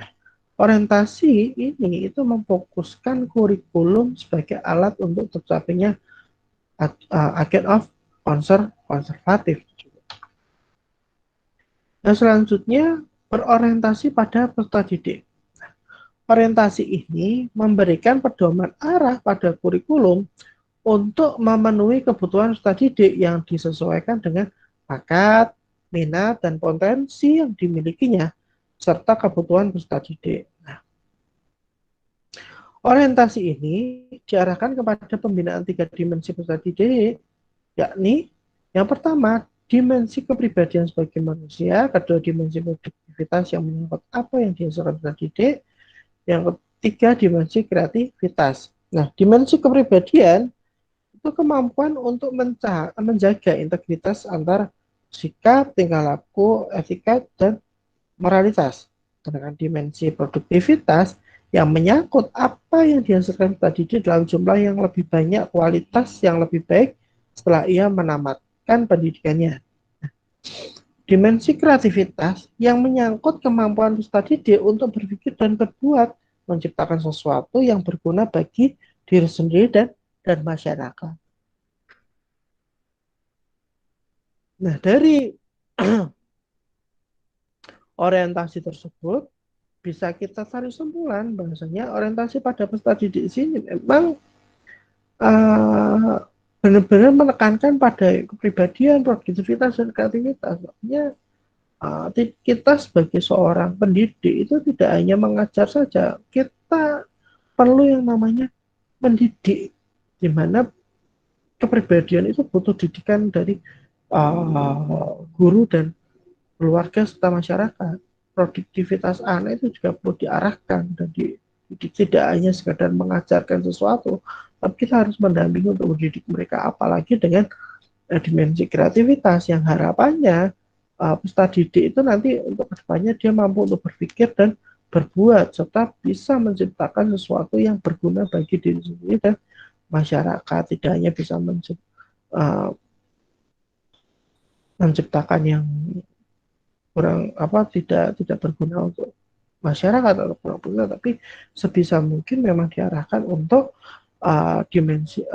Nah, orientasi ini itu memfokuskan kurikulum sebagai alat untuk tercapainya agent of konservatif. Nah, selanjutnya berorientasi pada peserta didik. Orientasi ini memberikan pedoman arah pada kurikulum untuk memenuhi kebutuhan peserta didik yang disesuaikan dengan bakat, minat, dan potensi yang dimilikinya, serta kebutuhan peserta didik. Nah, orientasi ini diarahkan kepada pembinaan 3 dimensi peserta didik, yakni yang pertama, dimensi kepribadian sebagai manusia, kedua dimensi produktivitas yang menyangkut apa yang dihasilkan peserta didik, yang ketiga dimensi kreativitas. Nah, dimensi kepribadian itu kemampuan untuk menjaga integritas antara sikap, tingkah laku, etika, dan moralitas. Sedangkan dimensi produktivitas yang menyangkut apa yang dihasilkan peserta didik dalam jumlah yang lebih banyak, kualitas yang lebih baik setelah ia menamatkan pendidikannya. Dimensi kreativitas yang menyangkut kemampuan peserta didik untuk berpikir dan berbuat, menciptakan sesuatu yang berguna bagi diri sendiri dan masyarakat. Nah, dari orientasi tersebut bisa kita tarik kesimpulan bahwasanya orientasi pada peserta didik sini memang benar-benar menekankan pada kepribadian, produktivitas, dan kreativitas. Artinya kita sebagai seorang pendidik itu tidak hanya mengajar saja, kita perlu yang namanya mendidik, di mana kepribadian itu butuh didikan dari guru dan keluarga serta masyarakat. Produktivitas anak itu juga perlu diarahkan dan tidak hanya sekadar mengajarkan sesuatu, tapi kita harus mendampingi untuk mendidik mereka, apalagi dengan dimensi kreativitas yang harapannya peserta didik itu nanti untuk kedepannya dia mampu untuk berpikir dan berbuat serta bisa menciptakan sesuatu yang berguna bagi diri sendiri dan masyarakat, tidak hanya bisa menciptakan yang kurang tidak berguna untuk masyarakat atau pemerintah, tapi sebisa mungkin memang diarahkan untuk dimensi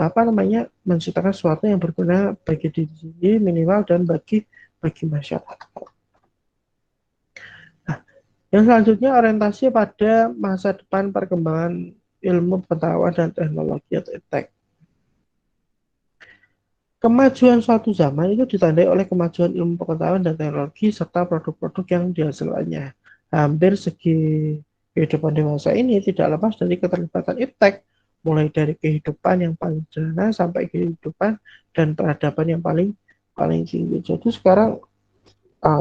menciptakan sesuatu yang berguna bagi diri sendiri minimal dan bagi masyarakat. Nah, yang selanjutnya orientasi pada masa depan perkembangan ilmu pengetahuan dan teknologi atau iptek. Kemajuan suatu zaman itu ditandai oleh kemajuan ilmu pengetahuan dan teknologi serta produk-produk yang dihasilkannya. Hampir segi kehidupan dewasa ini tidak lepas dari keterlibatan iptek, mulai dari kehidupan yang paling sederhana sampai kehidupan dan peradaban yang paling tinggi. Jadi sekarang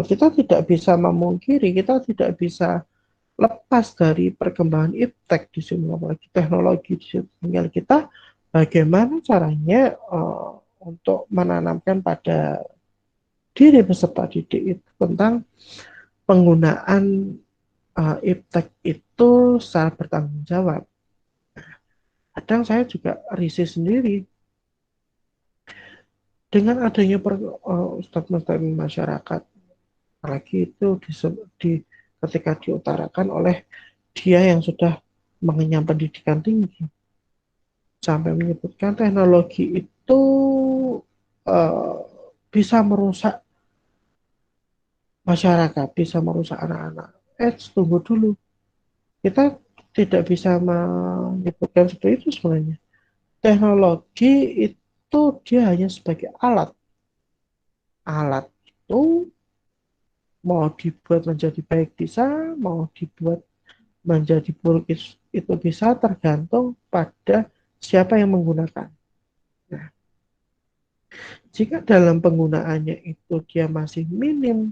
kita tidak bisa memungkiri, kita tidak bisa lepas dari perkembangan iptek di sini, apalagi teknologi di sini. Tinggal kita bagaimana caranya untuk menanamkan pada diri peserta didik itu tentang penggunaan iptek itu secara bertanggung jawab. Kadang saya juga risih sendiri dengan adanya statement masyarakat, apalagi itu ketika diutarakan oleh dia yang sudah mengenyam pendidikan tinggi, sampai menyebutkan teknologi itu bisa merusak masyarakat, bisa merusak anak-anak. Tunggu dulu. Kita tidak bisa menyebutkan seperti itu sebenarnya. Teknologi itu dia hanya sebagai alat. Alat itu mau dibuat menjadi baik bisa, mau dibuat menjadi buruk itu bisa, tergantung pada siapa yang menggunakan. Nah, jika dalam penggunaannya itu dia masih minim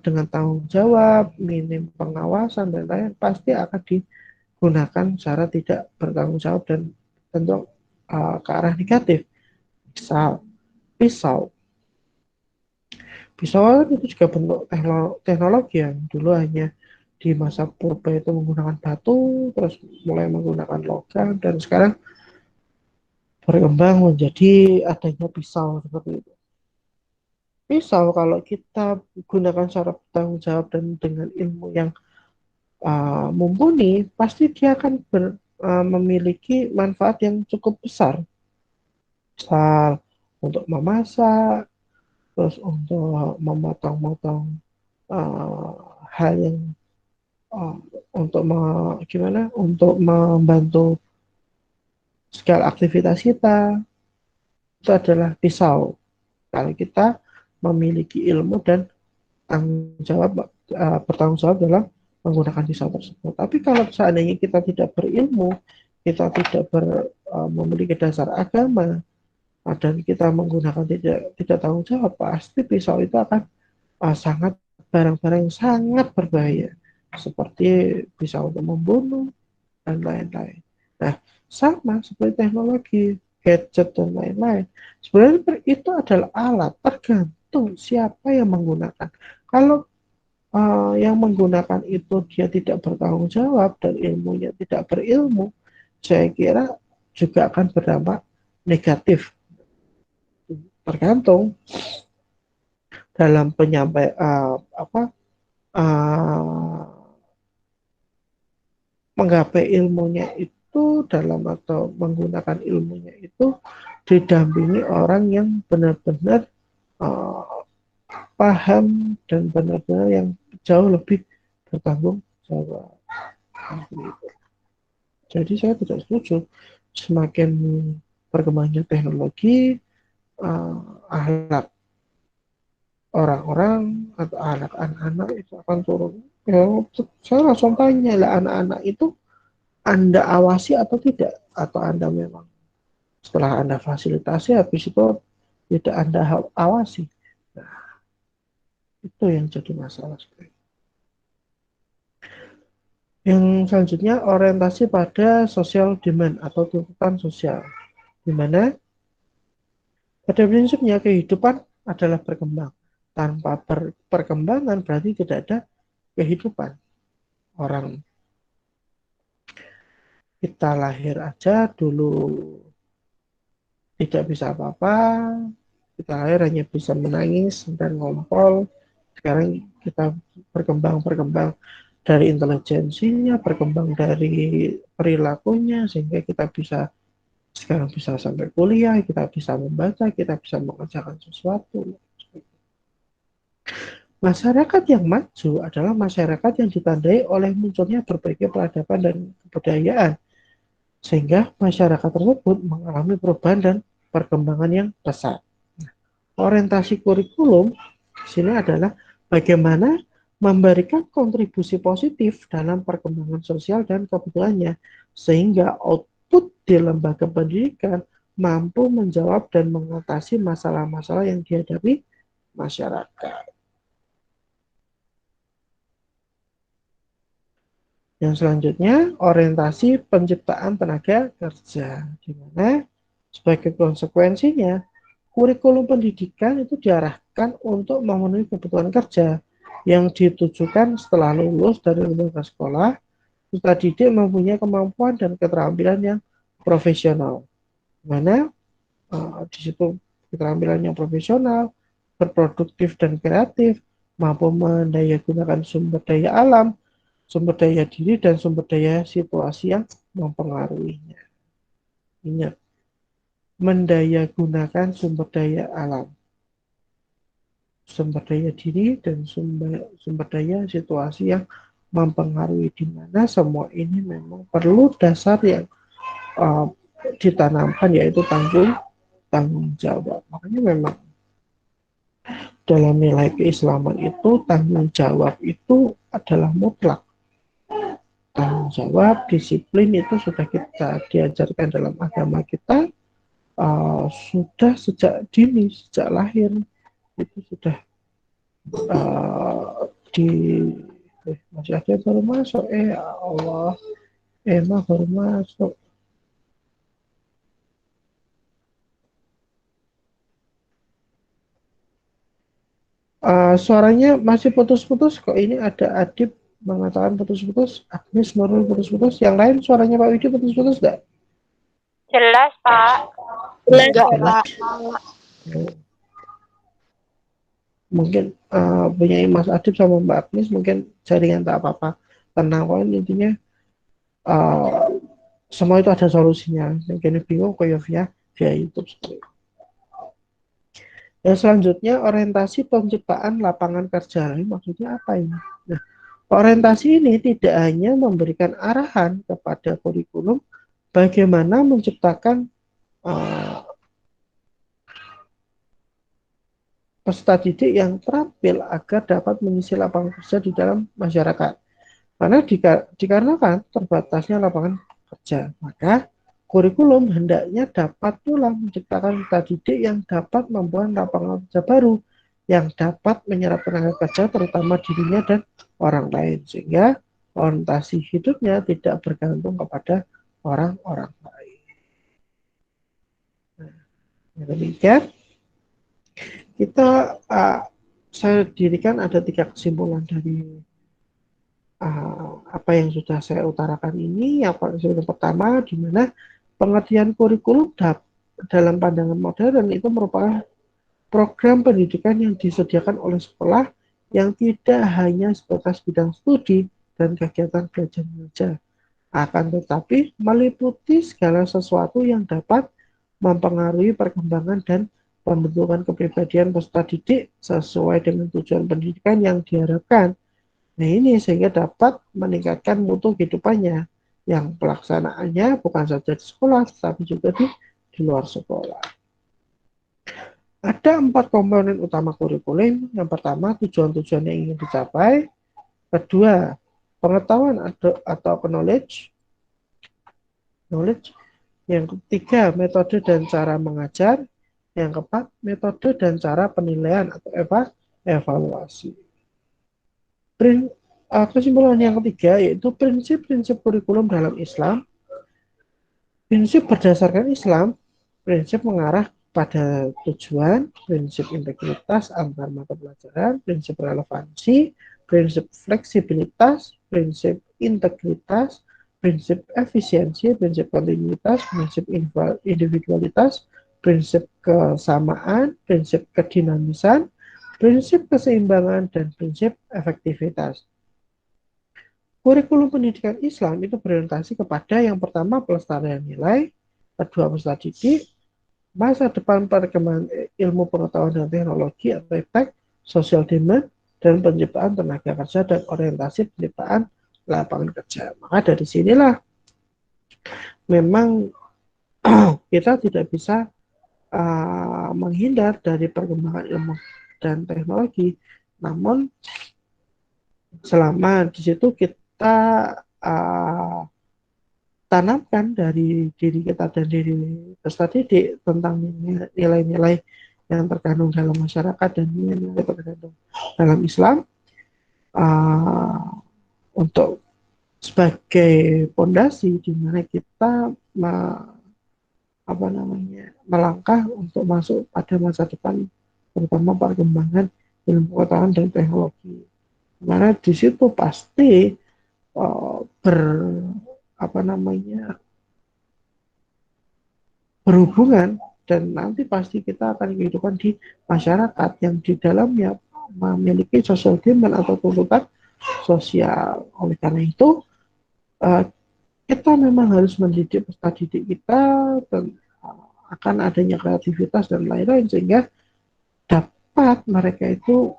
dengan tanggung jawab, minim pengawasan dan lain, pasti akan digunakan secara tidak bertanggung jawab dan tentu ke arah negatif. Pisau itu juga bentuk teknologi yang dulu hanya di masa purba itu menggunakan batu, terus mulai menggunakan logam, dan sekarang berkembang menjadi adanya pisau seperti itu. Pisau kalau kita gunakan secara bertanggung jawab dan dengan ilmu yang mumpuni, pasti dia akan memiliki manfaat yang cukup besar. Misal untuk memasak, terus untuk memotong-motong hal yang untuk membantu segala aktivitas kita, itu adalah pisau. Kalau kita memiliki ilmu dan bertanggung jawab dalam menggunakan pisau tersebut. Tapi kalau seandainya kita tidak berilmu, kita tidak memiliki dasar agama, dan kita menggunakan tidak tanggung jawab, pasti pisau itu akan sangat barang-barang yang sangat berbahaya, seperti bisa untuk membunuh dan lain-lain. Nah, sama seperti teknologi, gadget dan lain-lain. Sebenarnya itu adalah alat, tergantung siapa yang menggunakan. Kalau yang menggunakan itu dia tidak bertanggung jawab dan ilmunya tidak berilmu, saya kira juga akan berdampak negatif. Tergantung dalam menggapai ilmunya itu atau menggunakan ilmunya itu didampingi orang yang benar-benar paham dan benar-benar yang jauh lebih bertanggung jawab. Jadi saya tidak setuju semakin berkembangnya teknologi, ahlak orang-orang atau ahlak anak-anak itu akan turun. Ya, saya langsung tanya lah, anak-anak itu Anda awasi atau tidak? Atau Anda memang setelah Anda fasilitasi habis itu tidak Anda awasi? Nah, itu yang jadi masalah sebenarnya. Yang selanjutnya orientasi pada social demand atau tuntutan sosial, di mana pada prinsipnya kehidupan adalah berkembang. Tanpa perkembangan berarti tidak ada kehidupan. Orang kita lahir aja dulu tidak bisa apa-apa, kita lahir hanya bisa menangis dan ngompol. Sekarang kita berkembang dari intelijensinya, berkembang dari perilakunya, sehingga kita bisa sekarang bisa sampai kuliah, kita bisa membaca, kita bisa mengerjakan sesuatu. Masyarakat yang maju adalah masyarakat yang ditandai oleh munculnya berbagai peradaban dan kebudayaan, sehingga masyarakat tersebut mengalami perubahan dan perkembangan yang pesat. Orientasi kurikulum di sini adalah bagaimana memberikan kontribusi positif dalam perkembangan sosial dan kebutuhannya, sehingga output di lembaga pendidikan mampu menjawab dan mengatasi masalah-masalah yang dihadapi masyarakat. Yang selanjutnya, orientasi penciptaan tenaga kerja, di mana sebagai konsekuensinya kurikulum pendidikan itu diarahkan untuk memenuhi kebutuhan kerja yang ditujukan setelah lulus dari lembaga sekolah. Peserta didik mempunyai kemampuan dan keterampilan yang profesional, mana di situ keterampilan yang profesional, berproduktif dan kreatif, mampu mendayagunakan sumber daya alam, sumber daya diri, dan sumber daya situasi yang mempengaruhinya. Ingat, mendayagunakan sumber daya alam, sumber daya diri, dan sumber daya situasi yang mempengaruhi, di mana semua ini memang perlu dasar yang ditanamkan, yaitu tanggung jawab. Makanya memang dalam nilai keislaman itu tanggung jawab itu adalah mutlak. Tanggung jawab, disiplin itu sudah kita diajarkan dalam agama kita, sudah sejak dini, sejak lahir itu sudah di masih ada yang baru masuk, Allah, Emma baru masuk. Suaranya masih putus-putus kok. Ini ada Adib mengatakan putus-putus, Agnes Nurul putus-putus, yang lain suaranya Pak Widi putus-putus enggak? Jelas, Pak. Enggak, Pak. Mungkin punya Mas Adib sama Mbak Agnes mungkin jaringan tak apa-apa, tenang kok. Intinya semua itu ada solusinya. Yang bingung kok ya via YouTube. Yang selanjutnya, orientasi penciptaan lapangan kerja. Ini maksudnya apa ini? Nah, orientasi ini tidak hanya memberikan arahan kepada kurikulum bagaimana menciptakan peserta didik yang terampil agar dapat mengisi lapangan kerja di dalam masyarakat. Karena dikarenakan terbatasnya lapangan kerja, maka kurikulum hendaknya dapat pula menciptakan peserta didik yang dapat membuat lapangan kerja baru yang dapat menyerap tenaga kerja terutama dirinya dan orang lain, sehingga orientasi hidupnya tidak bergantung kepada orang-orang lain. Nah, demikian kita saya dirikan ada 3 kesimpulan dari apa yang sudah saya utarakan ini. Yang pertama, di mana pengertian kurikulum dalam pandangan modern itu merupakan program pendidikan yang disediakan oleh sekolah yang tidak hanya sebatas bidang studi dan kegiatan belajar mengajar, akan tetapi meliputi segala sesuatu yang dapat mempengaruhi perkembangan dan pembentukan kepribadian peserta didik sesuai dengan tujuan pendidikan yang diharapkan. Nah ini sehingga dapat meningkatkan mutu kehidupannya yang pelaksanaannya bukan saja di sekolah tetapi juga di luar sekolah. Ada 4 komponen utama kurikulum. Yang pertama, tujuan-tujuan yang ingin dicapai. Kedua, pengetahuan atau knowledge. Yang ketiga, metode dan cara mengajar. Yang keempat, metode dan cara penilaian atau evaluasi. Kesimpulan yang ketiga yaitu prinsip-prinsip kurikulum dalam Islam. Prinsip berdasarkan Islam, prinsip mengarah pada tujuan, prinsip integritas antar mata pelajaran, prinsip relevansi, prinsip fleksibilitas, prinsip integritas, prinsip efisiensi, prinsip kontinuitas, prinsip individualitas, prinsip kesamaan, prinsip kedinamisan, prinsip keseimbangan, dan prinsip efektivitas. Kurikulum pendidikan Islam itu berorientasi kepada yang pertama pelestarian nilai, kedua peserta didik, masa depan perkembangan ilmu pengetahuan dan teknologi atau iptek, social demand, dan penciptaan tenaga kerja dan orientasi penciptaan lapangan kerja. Maka dari sinilah memang kita tidak bisa menghindar dari perkembangan ilmu dan teknologi. Namun selama di situ kita tanamkan dari diri kita dan diri peserta didik tentang nilai-nilai yang terkandung dalam masyarakat dan nilai-nilai terkandung dalam Islam untuk sebagai pondasi di mana kita melangkah untuk masuk pada masa depan, terutama perkembangan ilmu pengetahuan dan teknologi. Karena di situ pasti berhubungan dan nanti pasti kita akan kehidupan di masyarakat yang di dalamnya memiliki social demand atau tuntutan sosial. Oleh karena itu kita memang harus mendidik peserta didik kita dan akan adanya kreativitas dan lain-lain sehingga dapat mereka itu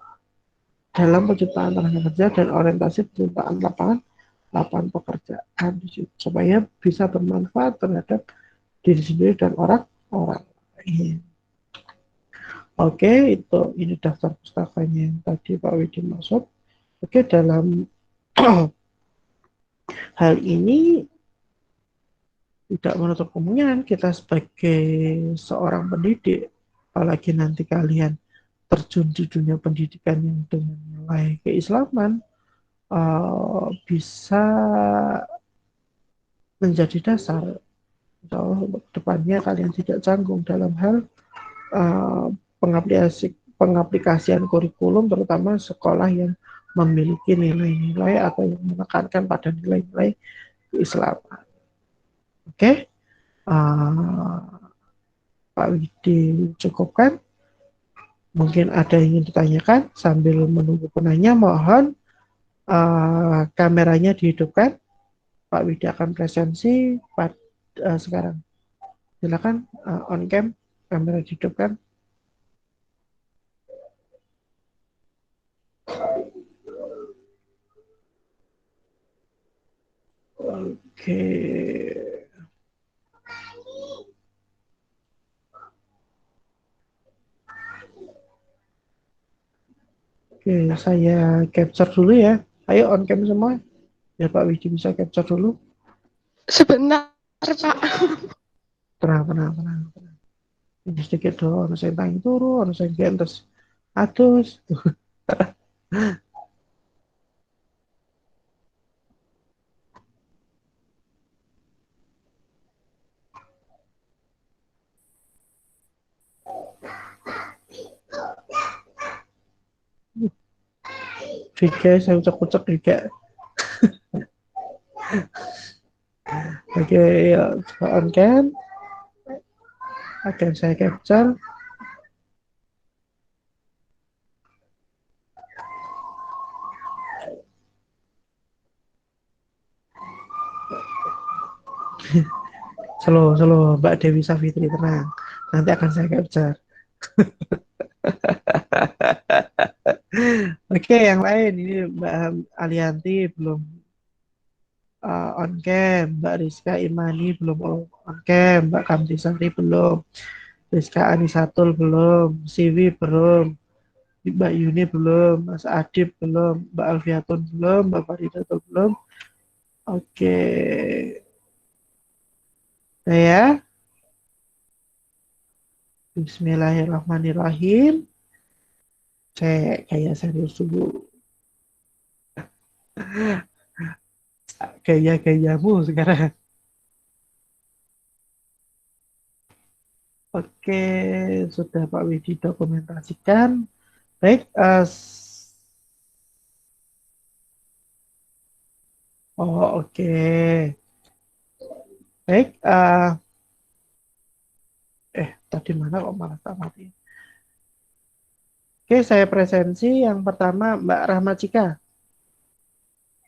dalam penciptaan tenaga kerja dan orientasi penciptaan lapangan pekerjaan supaya bisa bermanfaat terhadap diri sendiri dan orang lain. Oke, ini daftar pustakanya yang tadi Pak Widi maksud. Oke, dalam hal ini tidak menutup kemungkinan kita sebagai seorang pendidik, apalagi nanti kalian terjun di dunia pendidikan yang dengan nilai keislaman, bisa menjadi dasar untuk depannya kalian tidak canggung dalam hal pengaplikasian kurikulum, terutama sekolah yang memiliki nilai-nilai atau yang menekankan pada nilai-nilai keislaman. Oke, Pak Widi cukupkan. Mungkin ada yang ingin ditanyakan sambil menunggu penanya. Mohon kameranya dihidupkan. Pak Widi akan presensi sekarang. Silakan on cam, kamera dihidupkan. Oke. Oke, saya capture dulu ya. Ayo on cam semua. Ya Pak Widi bisa capture dulu. Sebentar, Pak. Tenang. Ini sedikit dulu, harus saya tangi turu, harus saya gentes. Atus. Oke, saya ucap-ucap juga. Oke, on cam. Akan saya capture. Slow, Mbak Dewi Savitri, tenang. Nanti akan saya capture. Oke, yang lain ini Mbak Alianti belum on cam, Mbak Rizka Imani belum on cam, Mbak Kamtisari belum, Rizka Anisatul belum, Siwi belum, Mbak Yuni belum, Mas Adib belum, Mbak Alfiatun belum, Mbak Faridatul belum. Oke. Saya Bismillahirrahmanirrahim. Saya kayak serius dulu. Gaya-gayamu sekarang. Oke, sudah Pak Widi dokumentasikan. Baik, oke. Baik, tadi mana kok malah tak mati. Oke, saya presensi yang pertama Mbak Rahmat Cika.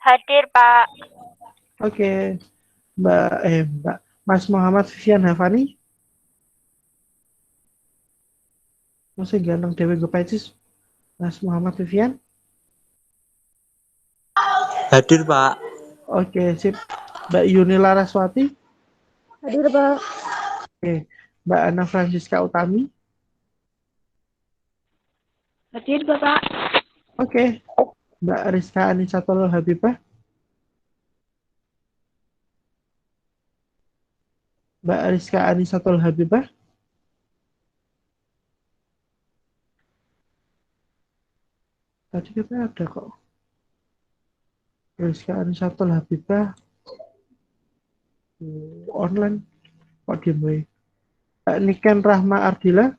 Hadir, Pak. Oke. Mbak Mas Muhammad Vivian Hafani. Masih ganteng Dewi Gopaicis. Mas Muhammad Vivian. Hadir, Pak. Oke, sip. Mbak Yuni Laraswati. Hadir, Pak. Oke. Mbak Ana Francisca Utami. Hadir, Bapak. Oke. Mbak Rizka Anisatul Habibah. Mbak Rizka Anisatul Habibah. Tadi kita ada kok. Rizka Anisatul Habibah. Online. Kok diem we? Mbak Niken Rahma Ardila.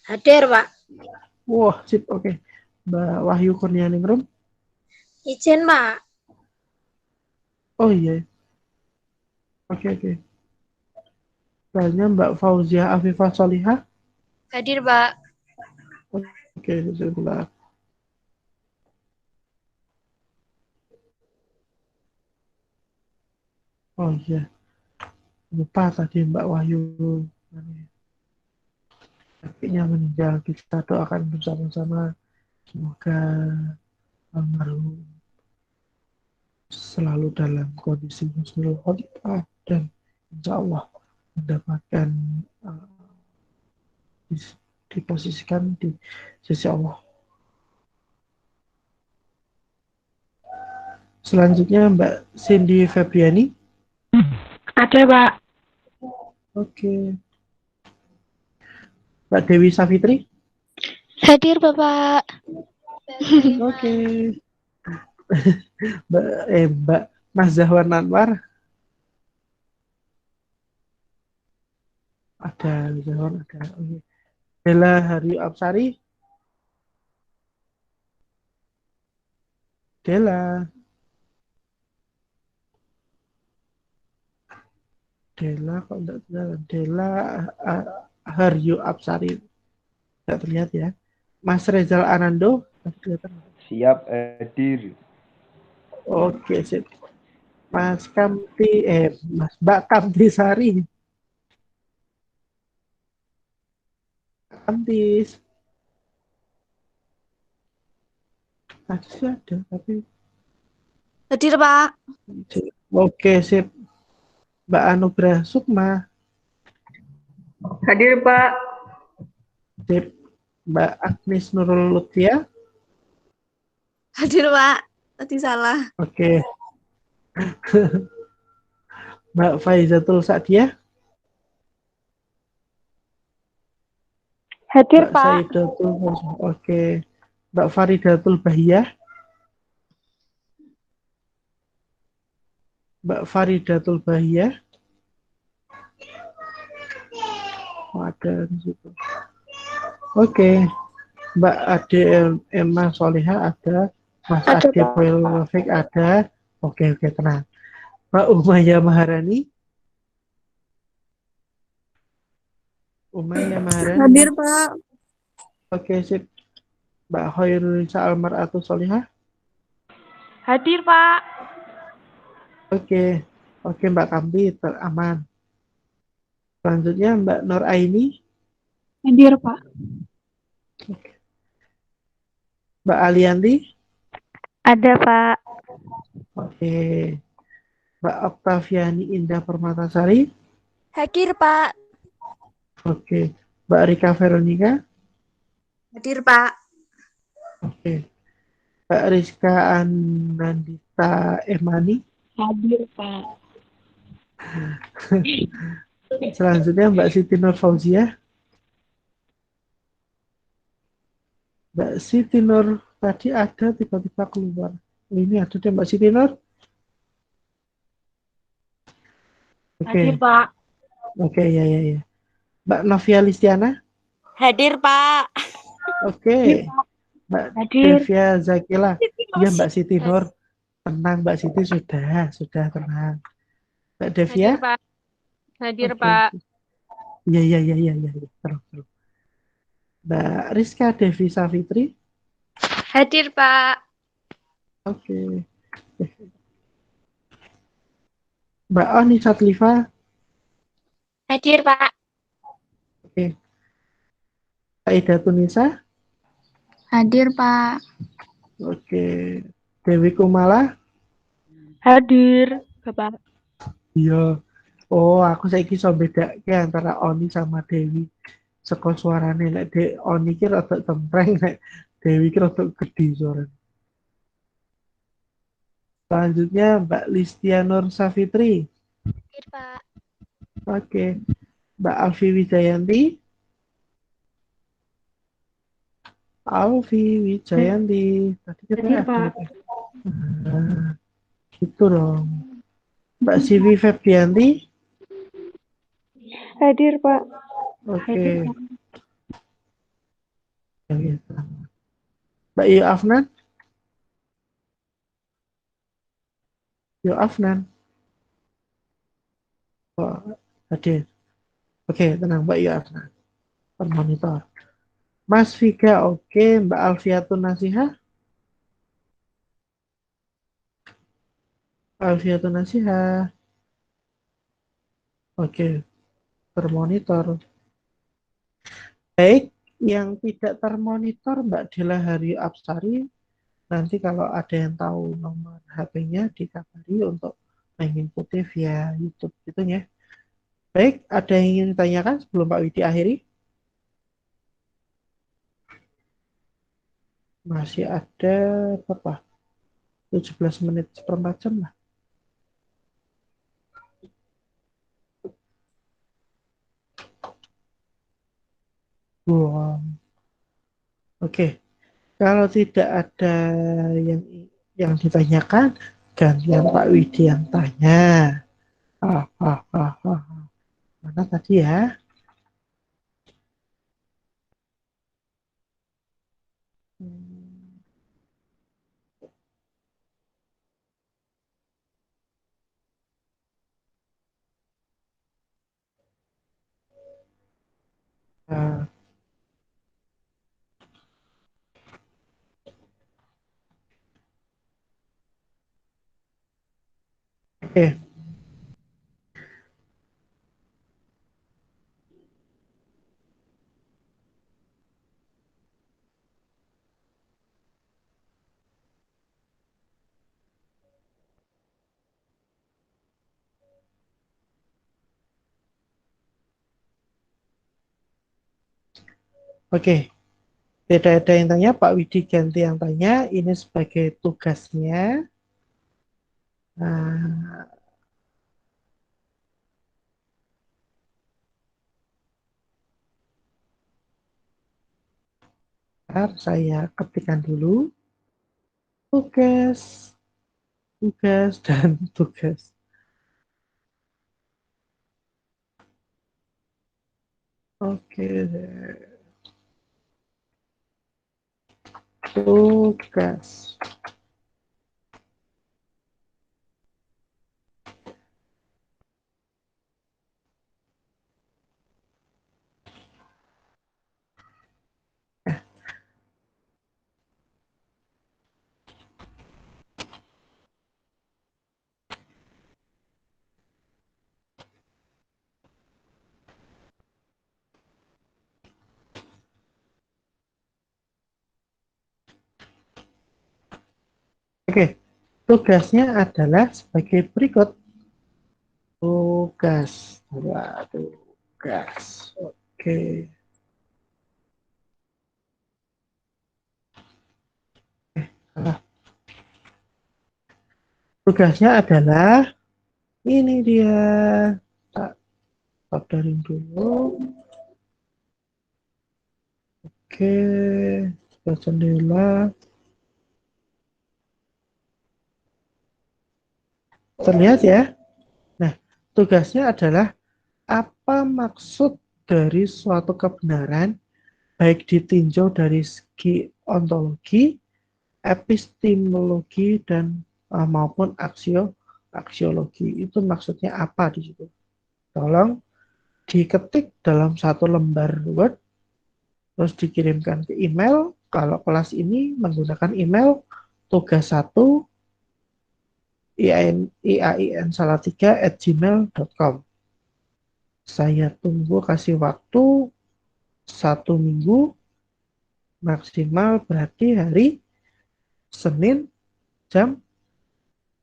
Hadir, Pak. Wah, sip. Oke. Mbak Wahyu Kurnianingrum. Izin, Pak. Oh iya. Oke. Selanjutnya Mbak Fauzia Afifah Solihah. Hadir, Pak. Oke, sebentar. Oh iya. Lupa tadi Mbak Wahyu. Akhirnya meninggal. Kita doakan bersama-sama. Semoga almarhum selalu dalam kondisi husnul khotimah dan insya Allah mendapatkan diposisikan di sisi Allah. Selanjutnya Mbak Cindy Febriani. Ada, Pak. Oke. Mbak Dewi Savitri. Hadir, Bapak. Oke. Mbak Mas Zahwan Anwar. Ada Zahwan, ada. Oke. Bella Hari Absari. Dela kok enggak terlihat. Dela Haryu Absari. Tidak terlihat ya. Mas Rezal Anando. Kelihatan. Siap, hadir. Oke, sip. Mas Kamti, Mbak Kamtisari. Kamtis. Tadi sih ada, tapi Hadir, Pak. oke, sip. Mbak Anugrah Sukma. Hadir, Pak. Sip. Mbak Agnes Nurul Lutfia. Hadir, Pak. Tadi salah. Oke. Mbak Faizatul Sa'diyah. Hadir, Mbak Pak. Saidatul. Oke. Mbak Faridatul Bahiyah. Mbak Faridatul Bahiyah. Oh, ada di situ. Oke. Mbak Ade Emma Solihah ada. Mas Ada, Ade Pak. Boyle Rafiq ada. Oke, tenang. Mbak Umayya Maharani. Umayya Maharani. Hadir, Pak. Oke, sip. Mbak Hoirunisa Almar'atu Solihah. Hadir, Pak. Oke, Mbak Kampi aman. Selanjutnya Mbak Nur Aini. Hadir, Pak. Mbak Alianti. Ada, Pak. Oke. Mbak Oktaviani Indah Permatasari. Hadir, Pak. Oke. Mbak Rika Veronica. Hadir, Pak. Oke. Mbak Rizka Anandita Emani. Hadir, Pak. Selanjutnya Mbak Siti Nur Fauzia. Mbak Siti Nur tadi ada tiba-tiba keluar. Ini ada deh Mbak Siti Nur. Hadir, Oke. Pak. Oke, ya. Mbak Novia Listiana. Hadir, Pak. Oke. Mbak Hadir. Devia Zakila. Iya Mbak Siti Nur. Tenang Mbak Siti, sudah tenang. Mbak Devia. Hadir, Pak. Hadir, Oke. Pak. Iya. Terus. Mbak Rizka Devi Savitri. Hadir, Pak. Oke. Mbak Oni Satlifa. Hadir, Pak. Oke. Aida Tunisa. Hadir, Pak. Oke. Dewi Kumala. Hadir, Bapak. Iya. Oh, aku saiki iso bedake antara Oni sama Dewi. Saka suarane nek Oni ki rada cempreng, nek Dewi ki rada gedhi suarane. Selanjutnya Mbak Listia Nur Safitri. Hadir, Pak. Oke. Mbak Alfi Wijayanti. Alfi Wijayanti. Tadi kita Hadir, ada. Pak. Nah, gitu dong. Mbak Sivi Febrianti. Hadir, Pak. Oke. Ya, gitu. Mbak Yu Afnan. Yu Afnan. Oh, hadir. Oke, tenang Mbak Yu Afnan. Monitor. Mas Vika, oke. Mbak Alfiatun Nasihah. Alfiatun Nasihah. Oke, termonitor. Baik, yang tidak termonitor Mbak Dela Hari Absari. Nanti kalau ada yang tahu nomor HP-nya dikabari untuk mengikuti via YouTube gitu ya. Baik, ada yang ingin ditanyakan sebelum Pak Widi akhiri? Masih ada berapa? 17 menit seperempat jam lah. Wow. Oke, kalau tidak ada yang ditanyakan, gantian Pak Widi yang tanya. Mana tadi ya? Nah, oke, oke. Tidak ada yang tanya, Pak Widi ganti yang tanya. Ini sebagai tugasnya. Nah, bentar, saya ketikkan dulu. Tugas, tugas, dan tugas. Oke, tugas. Oke, tugasnya adalah sebagai berikut. Tugas, tugas. Oke. Salah. Tugasnya adalah ini dia. Tak paparin dulu. Oke, buka jendela. Terlihat ya? Nah, tugasnya adalah apa maksud dari suatu kebenaran, baik ditinjau dari segi ontologi, epistemologi, dan maupun aksiologi. Itu maksudnya apa di situ? Tolong diketik dalam satu lembar Word, terus dikirimkan ke email. Kalau kelas ini menggunakan email tugas 1 iainsalatiga@gmail.com. Saya tunggu, kasih waktu 1 minggu maksimal, berarti hari Senin jam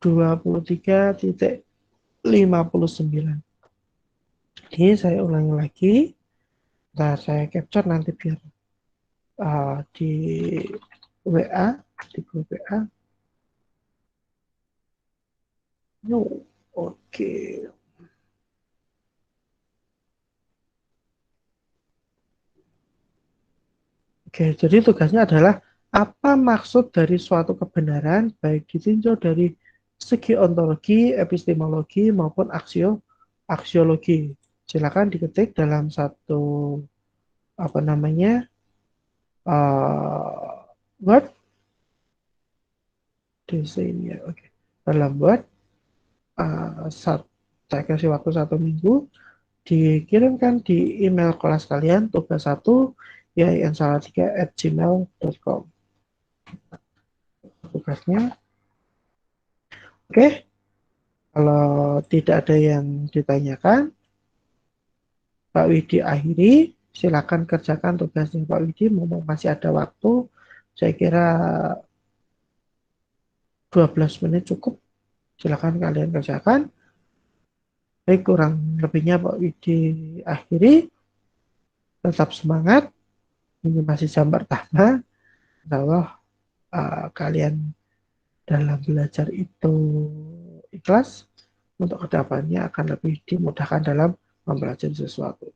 23.59. Jadi saya ulangi lagi. Nah, saya capture nanti biar di WA, di grup WA. No, oke. Oke, jadi tugasnya adalah apa maksud dari suatu kebenaran, baik ditinjau dari segi ontologi, epistemologi, maupun aksiologi. Silakan diketik dalam satu Word di sini ya. Oke. Dalam Word, saya kasih waktu 1 minggu, dikirimkan di email kelas kalian tugas 1 iainsalatiga@gmail.com. Tugasnya. Oke. Kalau tidak ada yang ditanyakan, Pak Widi akhiri. Silakan kerjakan tugasnya Pak Widi. Mumpung masih ada waktu, saya kira 12 menit cukup. Silakan kalian kerjakan. Baik, kurang lebihnya Pak Widi akhiri. Tetap semangat. Ini masih jam pertama. Insya Allah kalian dalam belajar itu ikhlas. Untuk kedepannya akan lebih dimudahkan dalam mempelajari sesuatu.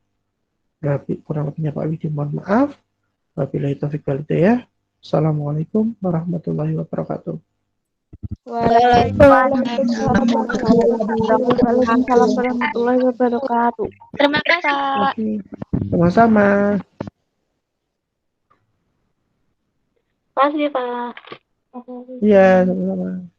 Kurang lebihnya Pak Widi mohon maaf. Wabillahi taufiq wal hidayah. Assalamualaikum warahmatullahi wabarakatuh. Waalaikumsalam warahmatullahi wabarakatuh. Terima kasih, Pak. Sama-sama. Terima kasih, Pak. Iya, sama-sama.